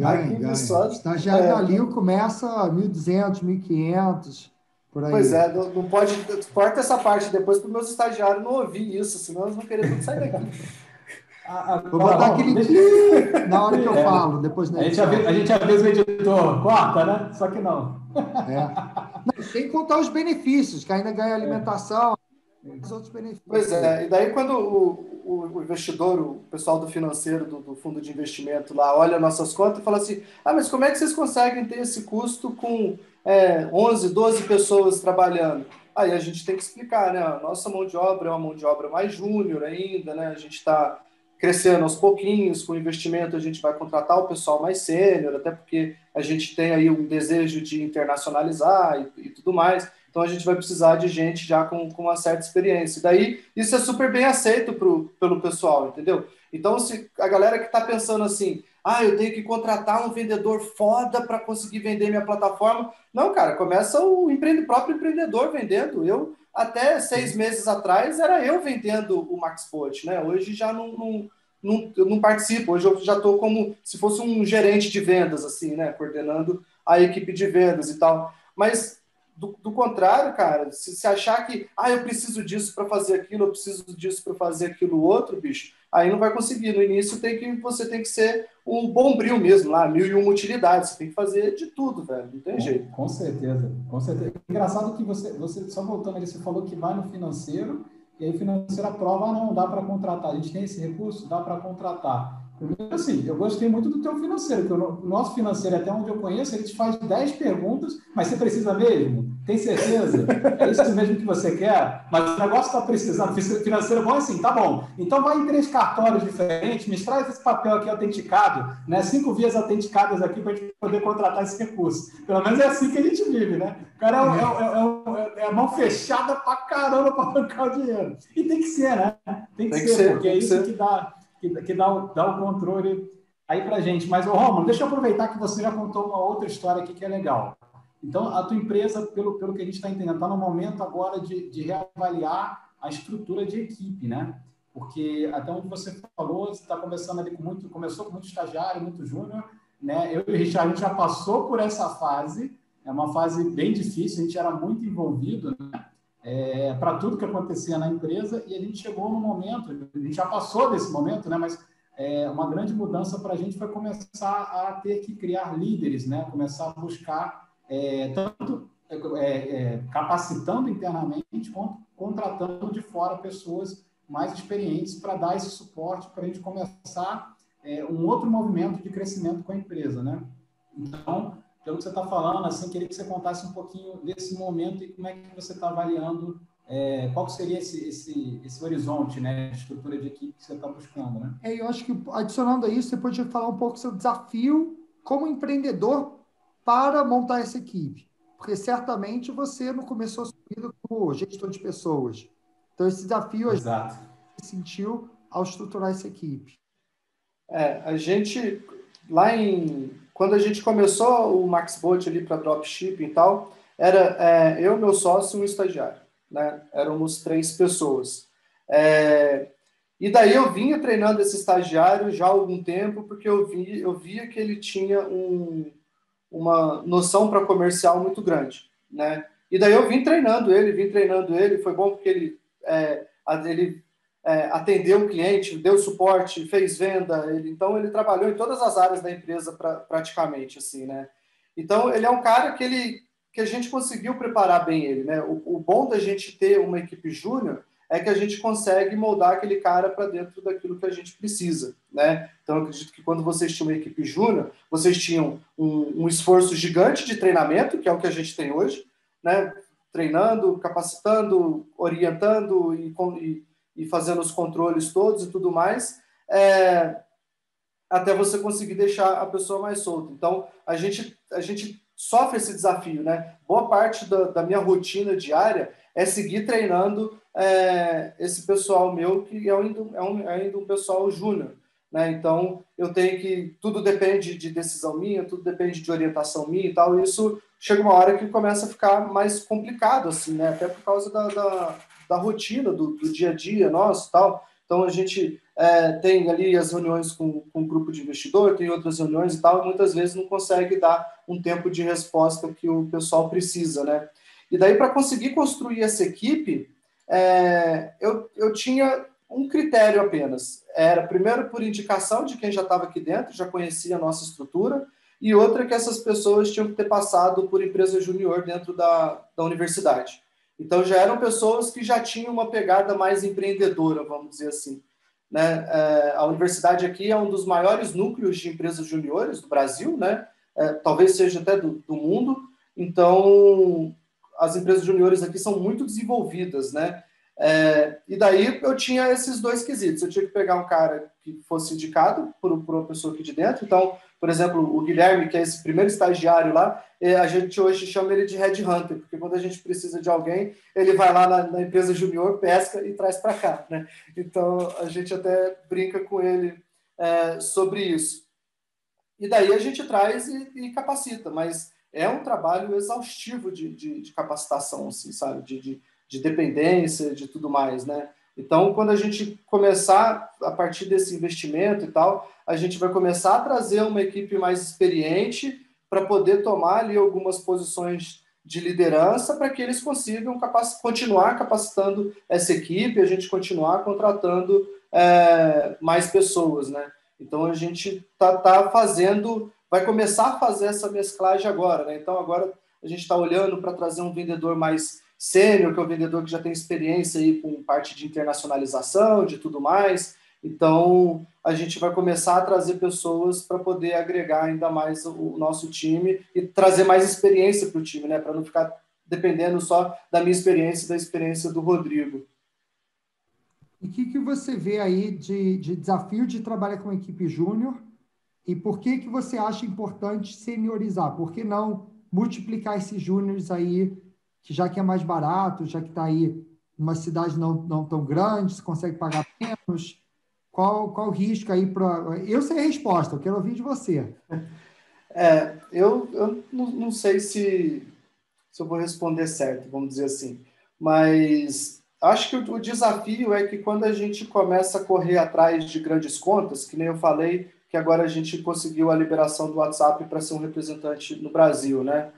Aqui em Ganha. Viçosa... Estagiário da Lio começa 1.200, 1.500, por aí. Pois é, não pode... Corta essa parte depois para os meus estagiários não ouvir isso, senão eles vão querer tudo sair daqui. Vou botar aquele na hora que eu falo, depois na edição. A gente avisa o editor, corta, né? Só que não. Não, sem contar os benefícios, que ainda ganha alimentação, os outros benefícios. Pois é, e daí quando o investidor, o pessoal do financeiro, do fundo de investimento lá, olha nossas contas e fala assim, mas como é que vocês conseguem ter esse custo com 11, 12 pessoas trabalhando? Aí a gente tem que explicar, né? A nossa mão de obra é uma mão de obra mais júnior ainda, né? A gente está crescendo aos pouquinhos, com investimento a gente vai contratar o pessoal mais sênior, até porque a gente tem aí um desejo de internacionalizar e tudo mais. Então, a gente vai precisar de gente já com uma certa experiência. E daí, isso é super bem aceito pelo pessoal, entendeu? Então, se a galera que está pensando assim, eu tenho que contratar um vendedor foda para conseguir vender minha plataforma. Não, cara, começa o próprio empreendedor vendendo. Eu, até 6 meses atrás, era eu vendendo o MaxBot, né? Hoje já eu não participo. Hoje eu já estou como se fosse um gerente de vendas, assim, né? Coordenando a equipe de vendas e tal. Mas... Do contrário, cara, se achar que eu preciso disso para fazer aquilo, eu preciso disso para fazer aquilo outro, bicho, aí não vai conseguir. No início você tem que ser um bombril mesmo, lá, 1001 utilidades. Você tem que fazer de tudo, velho. Não tem jeito. Com certeza, com certeza. Engraçado que você só voltando ali, você falou que vai no financeiro, e aí o financeiro aprova, não dá para contratar. A gente tem esse recurso, dá para contratar. Assim, eu gostei muito do teu financeiro, porque o nosso financeiro, até onde eu conheço, ele te faz 10 perguntas, mas você precisa mesmo? Tem certeza? É isso mesmo que você quer? Mas o negócio está precisando. O financeiro bom é assim, tá bom. Então vai em 3 cartórios diferentes, me traz esse papel aqui autenticado, né? 5 vias autenticadas aqui para a gente poder contratar esse recurso. Pelo menos é assim que a gente vive, né? O cara é a mão fechada pra caramba para bancar o dinheiro. E tem que ser, né? Tem que ser, porque é isso que dá o controle aí para a gente. Mas, Romulo, deixa eu aproveitar que você já contou uma outra história aqui que é legal. Então, a tua empresa, pelo que a gente está entendendo, está no momento agora de reavaliar a estrutura de equipe, né? Porque até onde você falou, você está começando ali começou com muito estagiário, muito júnior, né? Eu e o Richard, a gente já passou por essa fase, é uma fase bem difícil, a gente era muito envolvido, né? Para tudo que acontecia na empresa, e a gente chegou no momento, a gente já passou desse momento, né? Mas uma grande mudança para a gente foi começar a ter que criar líderes, né? Começar a buscar tanto capacitando internamente, quanto contratando de fora pessoas mais experientes para dar esse suporte para a gente começar um outro movimento de crescimento com a empresa, né? Então, pelo que você está falando, assim, queria que você contasse um pouquinho desse momento e como é que você está avaliando, qual seria esse horizonte, né, de estrutura de equipe que você está buscando, né? Eu acho que, adicionando a isso, você podia falar um pouco do seu desafio como empreendedor para montar essa equipe. Porque certamente você não começou assumindo como gestor de pessoas. Então, esse desafio a gente sentiu ao estruturar essa equipe. A gente, quando a gente começou o MaxBot ali para dropshipping e tal, era eu, meu sócio e um estagiário, né? Éramos 3 pessoas. E daí eu vinha treinando esse estagiário já há algum tempo, porque eu via que ele tinha uma noção para comercial muito grande, né? E daí eu vim treinando ele, foi bom porque ele atendeu o cliente, deu suporte, fez venda, então ele trabalhou em todas as áreas da empresa praticamente, assim, né? Então ele é um cara que a gente conseguiu preparar bem ele, né? O bom da gente ter uma equipe júnior é que a gente consegue moldar aquele cara para dentro daquilo que a gente precisa, né? Então, eu acredito que quando vocês tinham uma equipe júnior, vocês tinham um esforço gigante de treinamento, que é o que a gente tem hoje, né? Treinando, capacitando, orientando e fazendo os controles todos e tudo mais. até você conseguir deixar a pessoa mais solta. Então, a gente sofre esse desafio, né? Boa parte da minha rotina diária é seguir treinando esse pessoal meu, que é ainda um pessoal júnior, né? Então, tudo depende de decisão minha, tudo depende de orientação minha e tal, e isso chega uma hora que começa a ficar mais complicado, assim, né? Até por causa da rotina, do dia a dia nosso e tal. Então, a gente tem ali as reuniões com um grupo de investidor, tem outras reuniões e tal, e muitas vezes não consegue dar um tempo de resposta que o pessoal precisa, né? E daí, para conseguir construir essa equipe, eu tinha um critério apenas. Era, primeiro, por indicação de quem já estava aqui dentro, já conhecia a nossa estrutura, e outra que essas pessoas tinham que ter passado por empresa júnior dentro da universidade. Então, já eram pessoas que já tinham uma pegada mais empreendedora, vamos dizer assim, né? A universidade aqui é um dos maiores núcleos de empresas juniores do Brasil, né? Talvez seja até do mundo. Então, as empresas juniores aqui são muito desenvolvidas, né? E daí eu tinha esses dois quesitos. Eu tinha que pegar um cara que fosse indicado por uma pessoa aqui de dentro. Então, por exemplo, o Guilherme, que é esse primeiro estagiário lá, a gente hoje chama ele de headhunter, porque quando a gente precisa de alguém, ele vai lá na empresa junior, pesca e traz para cá, né? Então, a gente até brinca com ele sobre isso. E daí a gente traz e capacita, mas é um trabalho exaustivo de capacitação, assim, sabe? De dependência, de tudo mais, né? Então, quando a gente começar, a partir desse investimento e tal, a gente vai começar a trazer uma equipe mais experiente para poder tomar ali algumas posições de liderança para que eles consigam continuar capacitando essa equipe, a gente continuar contratando mais pessoas, né? Então, a gente tá fazendo, vai começar a fazer essa mesclagem agora, né? Então, agora a gente está olhando para trazer um vendedor mais sênior, que é um vendedor que já tem experiência aí com parte de internacionalização, de tudo mais. Então, a gente vai começar a trazer pessoas para poder agregar ainda mais o nosso time e trazer mais experiência para o time, né? Para não ficar dependendo só da minha experiência e da experiência do Rodrigo. E o que você vê aí de desafio de trabalhar com a equipe júnior e por que você acha importante seniorizar? Por que não multiplicar esses júniores aí, que já que é mais barato, já que está aí numa cidade não tão grande, você consegue pagar menos? Qual o risco aí para... Eu sei a resposta, eu quero ouvir de você. Eu não sei se eu vou responder certo, vamos dizer assim, mas acho que o desafio é que quando a gente começa a correr atrás de grandes contas, que nem eu falei, que agora a gente conseguiu a liberação do WhatsApp para ser um representante no Brasil, né?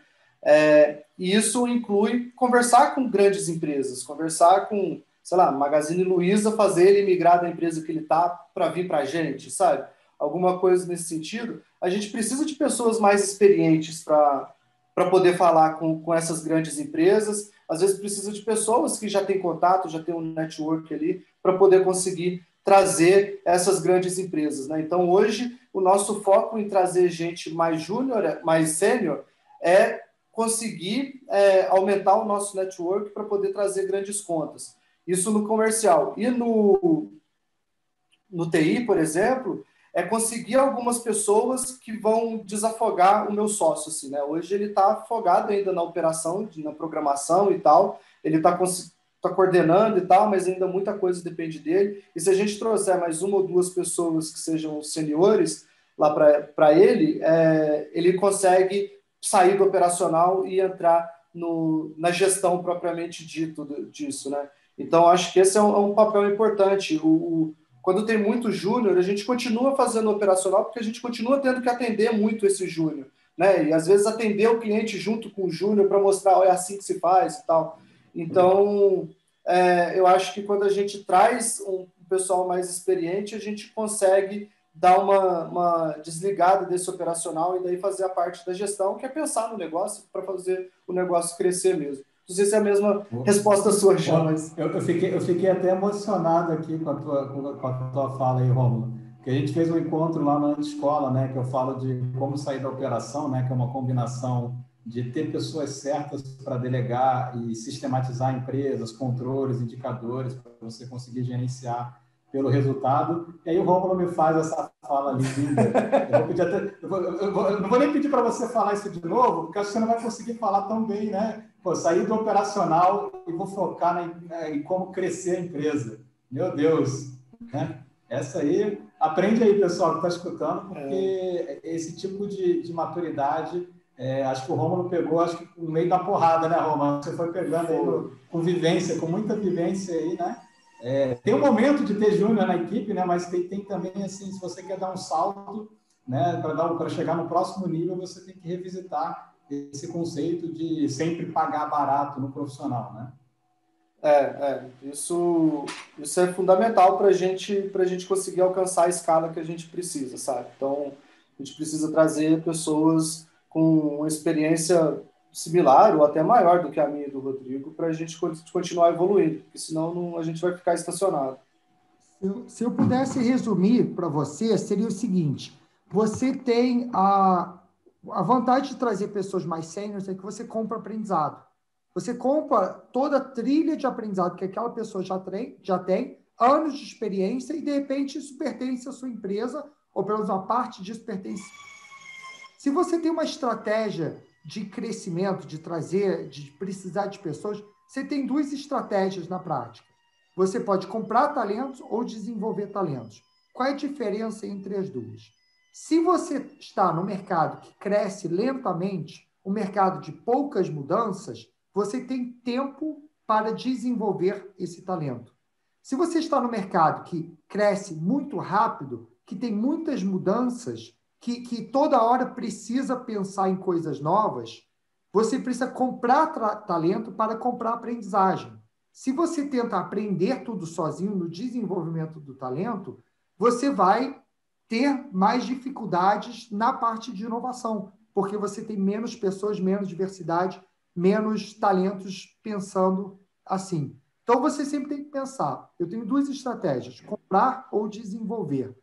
E isso inclui conversar com grandes empresas, conversar com, sei lá, Magazine Luiza, fazer ele migrar da empresa que ele está para vir para a gente, sabe? Alguma coisa nesse sentido. A gente precisa de pessoas mais experientes para poder falar com essas grandes empresas. Às vezes precisa de pessoas que já têm contato, já têm um network ali, para poder conseguir trazer essas grandes empresas, né? Então, hoje, o nosso foco em trazer gente mais júnior, mais sênior, é conseguir aumentar o nosso network para poder trazer grandes contas. Isso no comercial. E no TI, por exemplo, é conseguir algumas pessoas que vão desafogar o meu sócio. Assim, né? Hoje ele está afogado ainda na operação, na programação e tal, ele está coordenando e tal, mas ainda muita coisa depende dele. E se a gente trouxer mais uma ou duas pessoas que sejam seniores lá para ele, ele consegue sair do operacional e entrar na gestão propriamente dito disso. Né? Então, acho que esse é um papel importante. Quando tem muito júnior, a gente continua fazendo operacional porque a gente continua tendo que atender muito esse júnior, né? E às vezes atender o cliente junto com o júnior para mostrar, é assim que se faz e tal. Então, eu acho que quando a gente traz um pessoal mais experiente, a gente consegue dar uma desligada desse operacional e daí fazer a parte da gestão, que é pensar no negócio para fazer o negócio crescer mesmo. Não sei se é a mesma resposta sua, já, mas... Eu fiquei até emocionado aqui com a tua fala aí, Rômulo, porque a gente fez um encontro lá na escola, né, que eu falo de como sair da operação, né, que é uma combinação de ter pessoas certas para delegar e sistematizar empresas, controles, indicadores, para você conseguir gerenciar pelo resultado. E aí o Rômulo me faz essa fala linda. Eu não vou nem pedir para você falar isso de novo, porque acho que você não vai conseguir falar tão bem, né? Pô, sair do operacional e vou focar em como crescer a empresa. Meu Deus! Né? Essa aí, aprende aí, pessoal, que está escutando, porque esse tipo de maturidade, acho que o Rômulo pegou, acho que no meio da porrada, né, Rômulo? Você foi pegando aí com vivência, com muita vivência aí, né? Tem um momento de ter júnior na equipe, né? Mas tem também, assim, se você quer dar um salto, né, para chegar no próximo nível, você tem que revisitar esse conceito de sempre pagar barato no profissional, né? Isso é fundamental para a gente conseguir alcançar a escala que a gente precisa, sabe? Então, a gente precisa trazer pessoas com uma experiência similar ou até maior do que a minha e do Rodrigo para a gente continuar evoluindo, porque senão a gente vai ficar estacionado. Se eu pudesse resumir para você, seria o seguinte: você tem a vantagem de trazer pessoas mais sêniores é que você compra aprendizado. Você compra toda a trilha de aprendizado que aquela pessoa já tem, anos de experiência, e, de repente, isso pertence à sua empresa, ou pelo menos uma parte disso pertence. Se você tem uma estratégia de crescimento, de precisar de pessoas, você tem duas estratégias na prática. Você pode comprar talentos ou desenvolver talentos. Qual é a diferença entre as duas? Se você está no mercado que cresce lentamente, um mercado de poucas mudanças, você tem tempo para desenvolver esse talento. Se você está no mercado que cresce muito rápido, que tem muitas mudanças, que toda hora precisa pensar em coisas novas, você precisa comprar talento para comprar aprendizagem. Se você tenta aprender tudo sozinho no desenvolvimento do talento, você vai ter mais dificuldades na parte de inovação, porque você tem menos pessoas, menos diversidade, menos talentos pensando assim. Então, você sempre tem que pensar, eu tenho duas estratégias, comprar ou desenvolver. O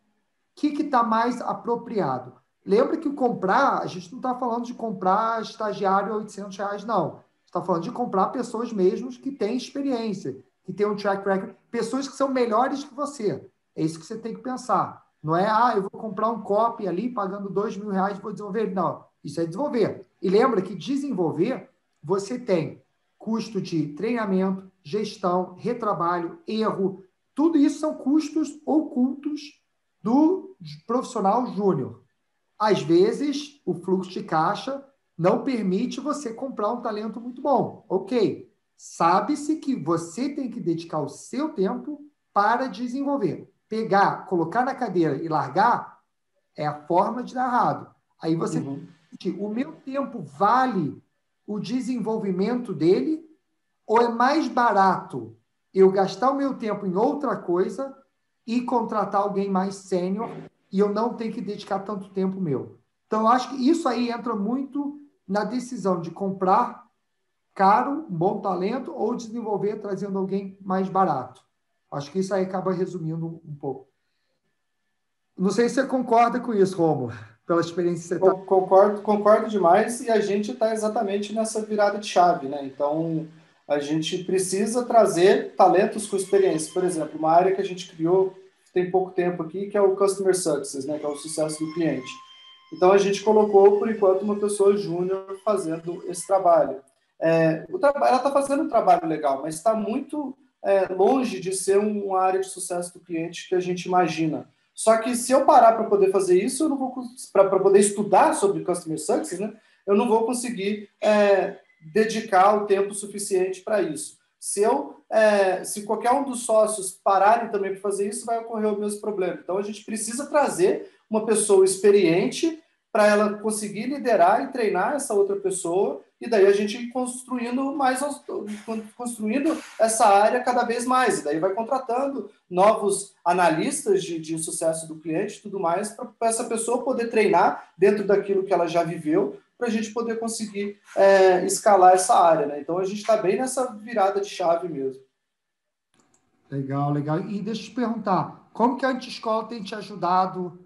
que está mais apropriado? Lembra que comprar, a gente não está falando de comprar estagiário a R$800, não. Está falando de comprar pessoas mesmo que têm experiência, que têm um track record, pessoas que são melhores que você. É isso que você tem que pensar. Não é, eu vou comprar um copy ali, pagando R$2.000, vou desenvolver. Não, isso é desenvolver. E lembra que desenvolver, você tem custo de treinamento, gestão, retrabalho, erro. Tudo isso são custos ocultos do profissional júnior. Às vezes, o fluxo de caixa não permite você comprar um talento muito bom. Ok. Sabe-se que você tem que dedicar o seu tempo para desenvolver. Pegar, colocar na cadeira e largar é a forma de dar errado. Aí você o meu tempo vale o desenvolvimento dele ou é mais barato eu gastar o meu tempo em outra coisa e contratar alguém mais sênior e eu não tenho que dedicar tanto tempo meu? Então, eu acho que isso aí entra muito na decisão de comprar caro, um bom talento, ou desenvolver trazendo alguém mais barato. Acho que isso aí acaba resumindo um pouco. Não sei se você concorda com isso, Romo, pela experiência que você está. Concordo demais, e a gente está exatamente nessa virada de chave, né? Então, a gente precisa trazer talentos com experiência. Por exemplo, uma área que a gente criou tem pouco tempo aqui, que é o Customer Success, né? Que é o sucesso do cliente. Então, a gente colocou, por enquanto, uma pessoa júnior fazendo esse trabalho. Ela está fazendo um trabalho legal, mas está muito longe de ser uma área de sucesso do cliente que a gente imagina. Só que se eu parar para poder fazer isso, eu não vou para poder estudar sobre Customer Success, né? Eu não vou conseguir dedicar o tempo suficiente para isso. Se qualquer um dos sócios pararem também para fazer isso, vai ocorrer o mesmo problema. Então, a gente precisa trazer uma pessoa experiente para ela conseguir liderar e treinar essa outra pessoa, e daí a gente ir construindo essa área cada vez mais, e daí vai contratando novos analistas de sucesso do cliente e tudo mais, para essa pessoa poder treinar dentro daquilo que ela já viveu, para a gente poder conseguir escalar essa área, né? Então a gente está bem nessa virada de chave mesmo. Legal, legal. E deixa eu te perguntar, como que a Anti-Escola tem te ajudado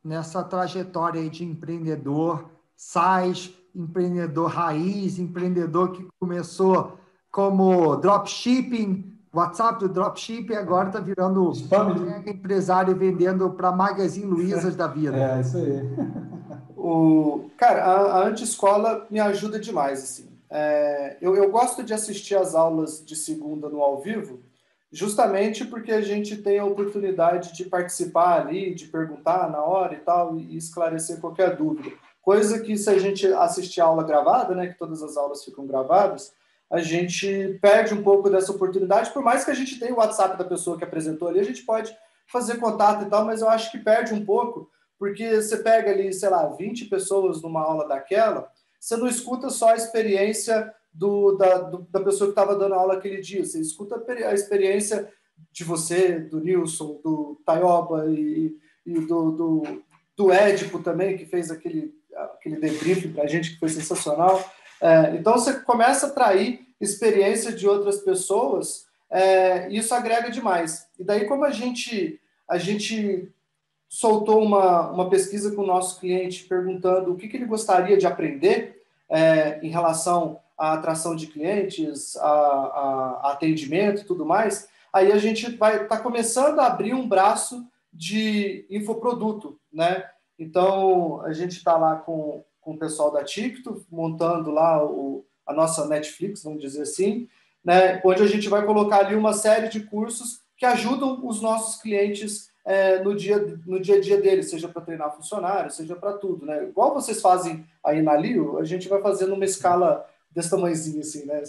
nessa trajetória aí de empreendedor, SaaS, empreendedor raiz, empreendedor que começou como dropshipping, O WhatsApp do dropship agora está virando Spam. empresário vendendo para Magazine Luizas da vida. É, isso aí. Cara, a Anti-Escola me ajuda demais, assim. Eu gosto de assistir as aulas de segunda no ao vivo, justamente porque a gente tem a oportunidade de participar ali, de perguntar na hora e tal, e esclarecer qualquer dúvida. Coisa que, se a gente assistir a aula gravada, né, que todas as aulas ficam gravadas, a gente perde um pouco dessa oportunidade, por mais que a gente tenha o WhatsApp da pessoa que apresentou ali, a gente pode fazer contato e tal, mas eu acho que perde um pouco, porque você pega ali, sei lá, 20 pessoas numa aula daquela, você não escuta só a experiência da pessoa que estava dando aula aquele dia, você escuta a experiência de você, do Nilson, do Taioba e do Édipo também, que fez aquele debriefing para a gente, que foi sensacional. Então, você começa a atrair experiência de outras pessoas, e isso agrega demais. E daí, como a gente soltou uma pesquisa com o nosso cliente perguntando o que ele gostaria de aprender em relação à atração de clientes, a atendimento e tudo mais, aí a gente tá começando a abrir um braço de infoproduto, né? Então, a gente está lá com o pessoal da Ticto, montando lá a nossa Netflix, vamos dizer assim, né? Onde a gente vai colocar ali uma série de cursos que ajudam os nossos clientes no dia a dia deles, seja para treinar funcionário, seja para tudo, né? Igual vocês fazem aí na Lio, a gente vai fazendo uma escala desse tamanhozinho, assim, né?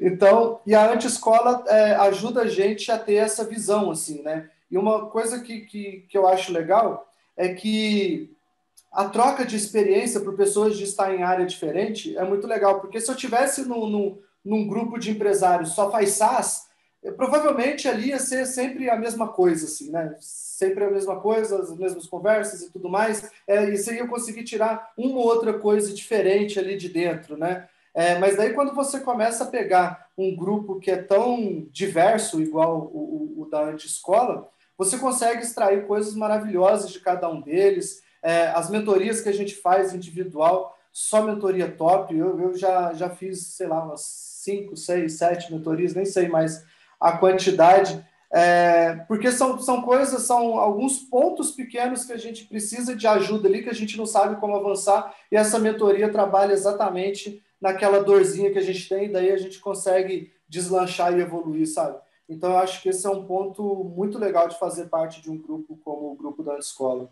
Então, e a Anti-Escola ajuda a gente a ter essa visão, assim, né? E uma coisa que eu acho legal é que a troca de experiência para pessoas de estar em área diferente é muito legal, porque se eu tivesse num grupo de empresários só faz SaaS, provavelmente ali ia ser sempre a mesma coisa, assim, né? Sempre a mesma coisa, as mesmas conversas e tudo mais, e você ia conseguir tirar uma ou outra coisa diferente ali de dentro, né? Mas daí quando você começa a pegar um grupo que é tão diverso, igual o da Anti-Escola, você consegue extrair coisas maravilhosas de cada um deles. As mentorias que a gente faz individual, só mentoria top. Eu já fiz, sei lá, umas 5, 6, 7 mentorias, nem sei mais a quantidade, porque são coisas, são alguns pontos pequenos que a gente precisa de ajuda ali, que a gente não sabe como avançar, e essa mentoria trabalha exatamente naquela dorzinha que a gente tem, daí a gente consegue deslanchar e evoluir, sabe? Então, eu acho que esse é um ponto muito legal de fazer parte de um grupo como o grupo da escola.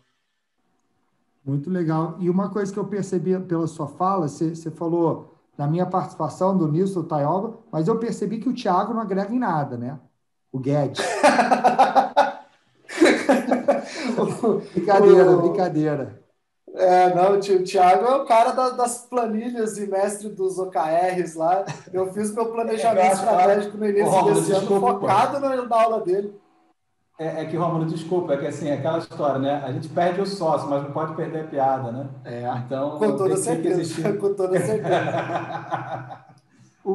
Muito legal. E uma coisa que eu percebi pela sua fala, você falou na minha participação do Nilson Taioba, mas eu percebi que o Thiago não agrega em nada, né? O Guedes. Brincadeira. Não, o Thiago é o cara das planilhas e mestre dos OKRs lá. Eu fiz meu planejamento estratégico no início desse ano, focado na aula dele. Que, Rômulo, desculpa, que assim, é aquela história, né? A gente perde o sócio, mas não pode perder a piada, né? Então, com toda certeza. Com toda certeza.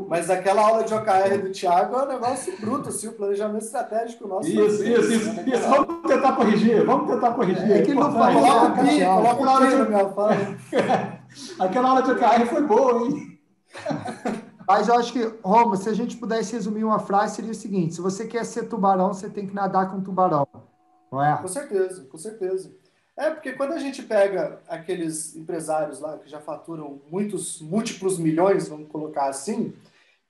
Mas aquela aula de OKR do Thiago é um negócio bruto, assim, o planejamento estratégico nosso. Isso. Vamos tentar corrigir. É que não falou. Coloca o pi na minha fala. Aquela aula de OKR foi boa, hein? Mas eu acho que, Romulo, se a gente pudesse resumir uma frase, seria o seguinte: se você quer ser tubarão, você tem que nadar com tubarão, não é? Com certeza. Porque quando a gente pega aqueles empresários lá que já faturam múltiplos milhões, vamos colocar assim,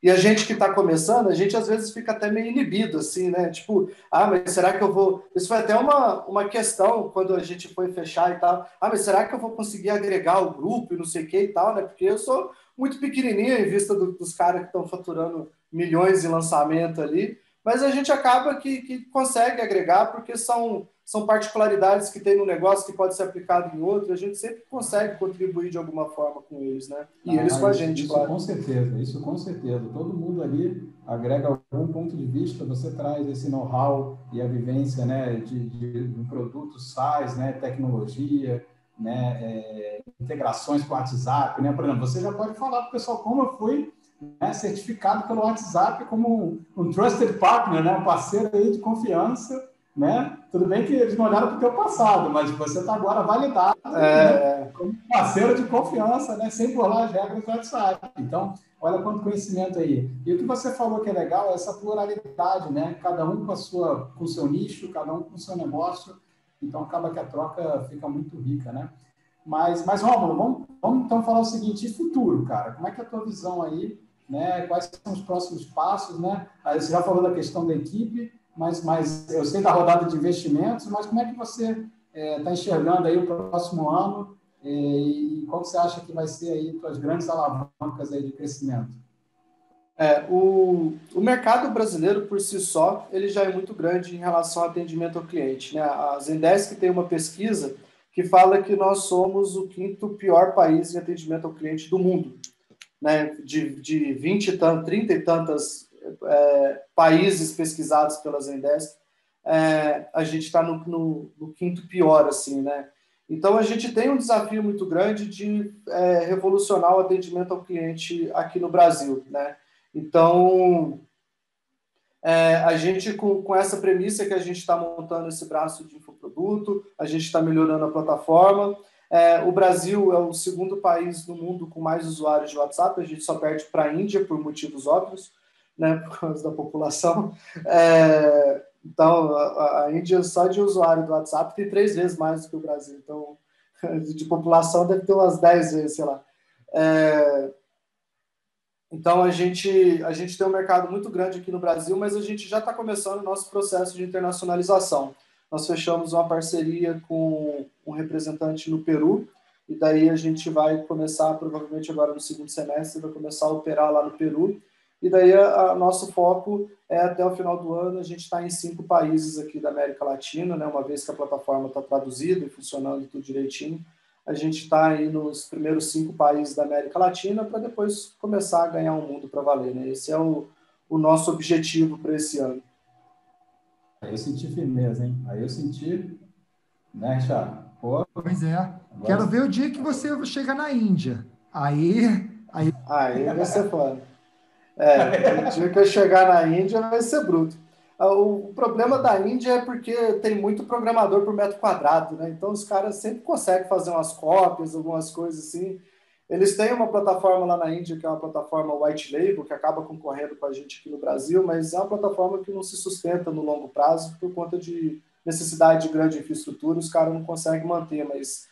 e a gente que está começando, a gente às vezes fica até meio inibido, assim, né? Tipo, mas será que eu vou... Isso foi até uma questão quando a gente foi fechar e tal. Mas será que eu vou conseguir agregar o grupo e não sei o que e tal, né? Porque eu sou muito pequenininho em vista dos caras que estão faturando milhões em lançamento ali, mas a gente acaba que consegue agregar porque são particularidades que tem no negócio que pode ser aplicado em outro, a gente sempre consegue contribuir de alguma forma com eles, né? E eles com a gente, isso, claro. Isso com certeza. Todo mundo ali agrega algum ponto de vista, você traz esse know-how e a vivência, né, de um produto SaaS, né, tecnologia, né, integrações com o WhatsApp, né? Por exemplo, você já pode falar para o pessoal como eu fui, né, certificado pelo WhatsApp como um trusted partner, né, um parceiro aí de confiança, né? Tudo bem que eles não olharam para o teu passado, mas você está agora validado, né? Como parceiro de confiança, né? Sem burlar as regras do WhatsApp. Então, olha quanto conhecimento aí. E o que você falou que é legal é essa pluralidade, né? Cada um com o seu nicho, cada um com o seu negócio. Então, acaba que a troca fica muito rica, né? Mas Rômulo, vamos então falar o seguinte, e futuro, cara? Como é que é a tua visão aí, né? Quais são os próximos passos, né? Aí você já falou da questão da equipe, mas eu sei da rodada de investimentos, mas como é que você está enxergando aí o próximo ano e qual que você acha que vai ser aí tuas grandes alavancas aí de crescimento? O mercado brasileiro, por si só, ele já é muito grande em relação ao atendimento ao cliente, né? A Zendesk tem uma pesquisa que fala que nós somos o quinto pior país em atendimento ao cliente do mundo, né? De 20 e tantos, 30 e tantas países pesquisados pela Zendesk, a gente está no quinto pior, assim, né? Então, a gente tem um desafio muito grande de revolucionar o atendimento ao cliente aqui no Brasil, né? Então, a gente, com essa premissa que a gente está montando esse braço de infoproduto, a gente está melhorando a plataforma. O Brasil é o segundo país no mundo com mais usuários de WhatsApp, a gente só perde para a Índia por motivos óbvios, né, por causa da população. Então, a Índia só de usuário do WhatsApp tem 3 vezes mais do que o Brasil. Então, de população deve ter umas 10 vezes, sei lá. Então, a gente tem um mercado muito grande aqui no Brasil, mas a gente já está começando o nosso processo de internacionalização. Nós fechamos uma parceria com um representante no Peru, e daí a gente vai começar, provavelmente agora no segundo semestre, vai começar a operar lá no Peru, e daí nosso foco é até o final do ano a gente está em 5 países aqui da América Latina, né, uma vez que a plataforma está traduzida e funcionando tudo direitinho. A gente está aí nos primeiros 5 países da América Latina para depois começar a ganhar um mundo para valer, né? Esse é o nosso objetivo para esse ano. Aí eu senti firmeza, hein? Aí eu senti, né, Thiago? Pois é. Agora... Quero ver o dia que você chega na Índia. Aí vai ser foda. O dia que eu chegar na Índia vai ser bruto. O problema da Índia é porque tem muito programador por metro quadrado, né? Então os caras sempre conseguem fazer umas cópias, algumas coisas assim. Eles têm uma plataforma lá na Índia, que é uma plataforma white label, que acaba concorrendo com a gente aqui no Brasil, mas é uma plataforma que não se sustenta no longo prazo por conta de necessidade de grande infraestrutura, os caras não conseguem manter, mas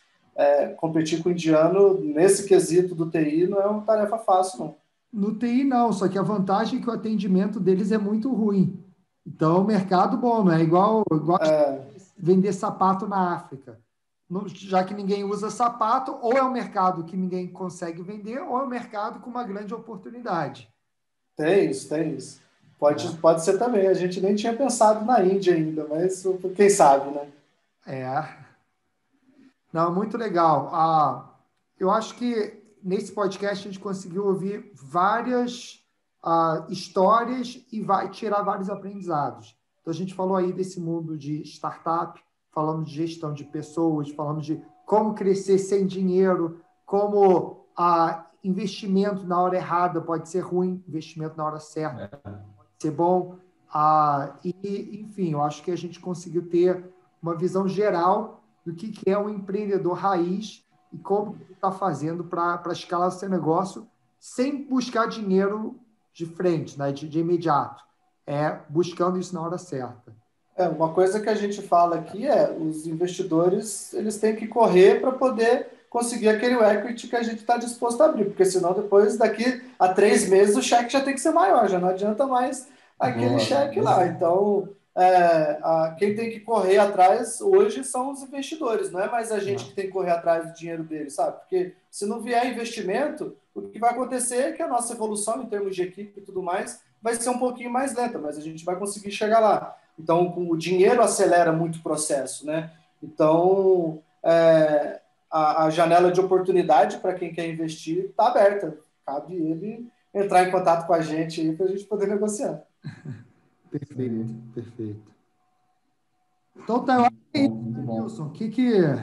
competir com o indiano nesse quesito do TI não é uma tarefa fácil, não. No TI não, só que a vantagem é que o atendimento deles é muito ruim. Então, o mercado bom, não é igual vender sapato na África. Já que ninguém usa sapato, ou é um mercado que ninguém consegue vender, ou é um mercado com uma grande oportunidade. Tem isso. Pode ser também. A gente nem tinha pensado na Índia ainda, mas quem sabe, né? Não, muito legal. Eu acho que nesse podcast a gente conseguiu ouvir várias histórias e vai tirar vários aprendizados. Então, a gente falou aí desse mundo de startup, falamos de gestão de pessoas, falamos de como crescer sem dinheiro, como investimento na hora errada pode ser ruim, investimento na hora certa pode ser bom. Enfim, eu acho que a gente conseguiu ter uma visão geral do que é um empreendedor raiz e como ele está fazendo para escalar seu negócio sem buscar dinheiro de frente, né, de imediato, buscando isso na hora certa. Uma coisa que a gente fala aqui os investidores eles têm que correr para poder conseguir aquele equity que a gente está disposto a abrir, porque senão depois, daqui a 3 meses, o cheque já tem que ser maior, já não adianta mais aquele cheque lá. Então, quem tem que correr atrás hoje são os investidores, não é mais a gente que tem que correr atrás do dinheiro deles, sabe? Porque se não vier investimento, o que vai acontecer é que a nossa evolução em termos de equipe e tudo mais vai ser um pouquinho mais lenta, mas a gente vai conseguir chegar lá. Então, o dinheiro acelera muito o processo, né? Então, a janela de oportunidade para quem quer investir está aberta. Cabe ele entrar em contato com a gente aí para a gente poder negociar. Perfeito. Então, tá, eu acho que é isso, né, Nilson? O que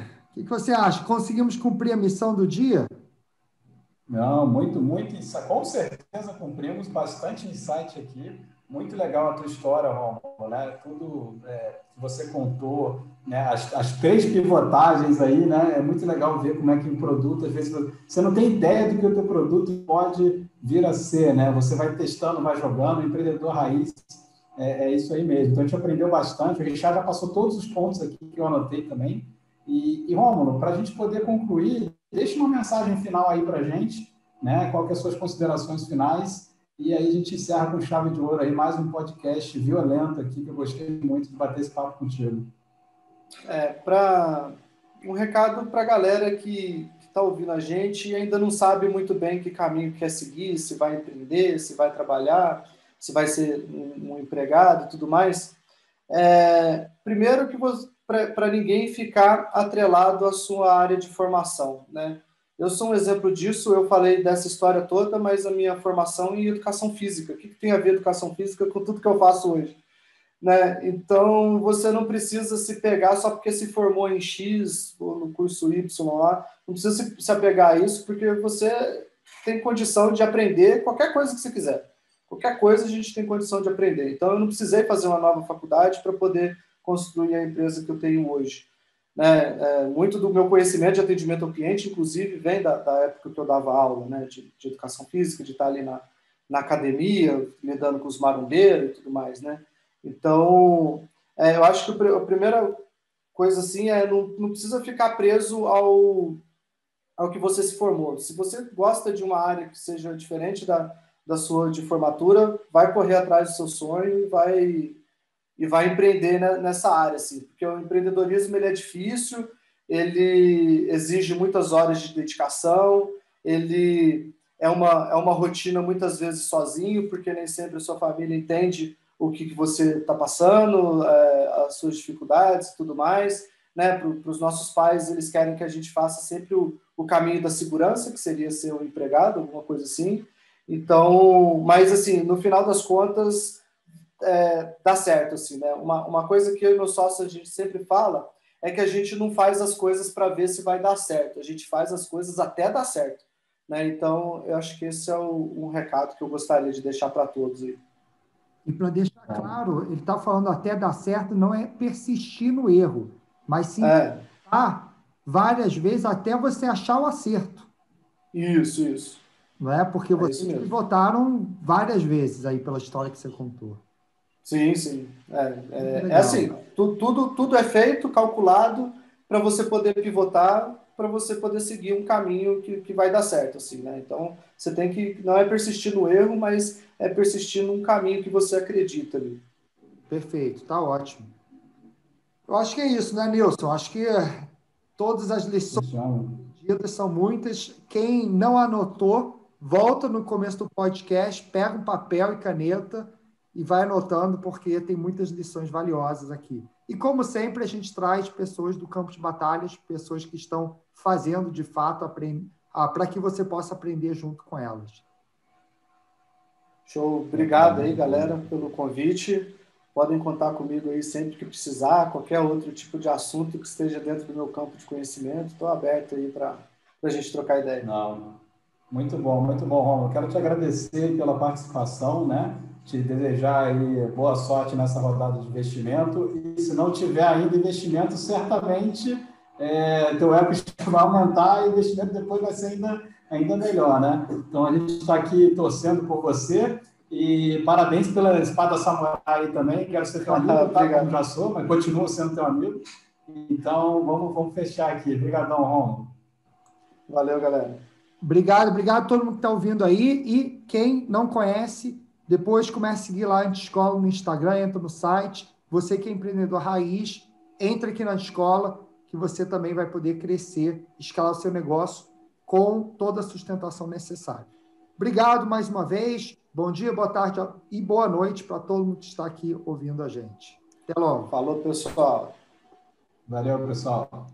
você acha? Conseguimos cumprir a missão do dia? Não, muito. Com certeza cumprimos bastante insight aqui. Muito legal a tua história, Romulo, né? Tudo que você contou, né? As três pivotagens aí, né? É muito legal ver como é que um produto, às vezes, você não tem ideia do que o teu produto pode vir a ser, né? Você vai testando, vai jogando, o empreendedor raiz é isso aí mesmo. Então, a gente aprendeu bastante. O Richard já passou todos os pontos aqui que eu anotei também. E Rômulo, para a gente poder concluir, deixa uma mensagem final aí para a gente, né? Qual que são as suas considerações finais? E aí a gente encerra com chave de ouro aí, mais um podcast violento aqui, que eu gostei muito de bater esse papo contigo. Um recado para a galera que está ouvindo a gente e ainda não sabe muito bem que caminho quer seguir, se vai empreender, se vai trabalhar, se vai ser um empregado e tudo mais. Primeiro que para ninguém ficar atrelado à sua área de formação, né? Eu sou um exemplo disso, eu falei dessa história toda, mas a minha formação em educação física. O que tem a ver educação física com tudo que eu faço hoje? Né? Então, você não precisa se pegar só porque se formou em X ou no curso Y lá, não precisa se apegar a isso, porque você tem condição de aprender qualquer coisa que você quiser. Qualquer coisa a gente tem condição de aprender. Então, eu não precisei fazer uma nova faculdade para poder construir a empresa que eu tenho hoje. Né? Muito do meu conhecimento de atendimento ao cliente, inclusive, vem da época que eu dava aula, né? de educação física, de estar ali na academia, lidando com os marombeiros e tudo mais, né? Então, eu acho que a primeira coisa assim não precisa ficar preso ao que você se formou. Se você gosta de uma área que seja diferente da sua de formatura, vai correr atrás do seu sonho e vai empreender nessa área, assim, porque o empreendedorismo ele é difícil, ele exige muitas horas de dedicação, ele é uma rotina muitas vezes sozinho, porque nem sempre a sua família entende o que você está passando, as suas dificuldades e tudo mais, né? Para os nossos pais, eles querem que a gente faça sempre o caminho da segurança, que seria ser um empregado, alguma coisa assim. Então, mas assim, no final das contas, dá certo, assim, né? Uma coisa que eu e meu sócio a gente sempre fala é que a gente não faz as coisas para ver se vai dar certo, a gente faz as coisas até dar certo, né? Então, eu acho que esse é um recado que eu gostaria de deixar para todos aí. E para deixar claro, ele está falando até dar certo, não é persistir no erro, mas sim tentar várias vezes até você achar o acerto. Isso. Não é? Porque vocês votaram várias vezes aí pela história que você contou. Sim. Assim, tudo é feito, calculado, para você poder pivotar, para você poder seguir um caminho que vai dar certo, assim, né? Então, você tem que, não é persistir no erro, mas é persistir num caminho que você acredita ali. Perfeito, tá ótimo. Eu acho que é isso, né, Nilson? Acho que todas as lições aprendidas são muitas. Quem não anotou, volta no começo do podcast, pega um papel e caneta e vai anotando, porque tem muitas lições valiosas aqui. E, como sempre, a gente traz pessoas do campo de batalhas, pessoas que estão fazendo, de fato, para que você possa aprender junto com elas. Show. Obrigado aí, galera, pelo convite. Podem contar comigo aí sempre que precisar, qualquer outro tipo de assunto que esteja dentro do meu campo de conhecimento. Estou aberto aí para a gente trocar ideia. Não. Muito bom, Romulo. Quero te agradecer pela participação, né? Te desejar aí boa sorte nessa rodada de investimento. E se não tiver ainda investimento, certamente teu equity vai aumentar e o investimento depois vai ser ainda melhor, né? Então a gente está aqui torcendo por você. E parabéns pela espada samurai aí também. Quero ser teu amigo, tá? Como já sou, mas continuo sendo teu amigo. Então, vamos fechar aqui. Obrigadão, Romulo. Valeu, galera. Obrigado a todo mundo que está ouvindo aí. E quem não conhece, depois comece a seguir lá a Antiscola no Instagram, entra no site. Você que é empreendedor raiz, entra aqui na escola, que você também vai poder crescer, escalar o seu negócio com toda a sustentação necessária. Obrigado mais uma vez. Bom dia, boa tarde e boa noite para todo mundo que está aqui ouvindo a gente. Até logo. Falou, pessoal. Valeu, pessoal.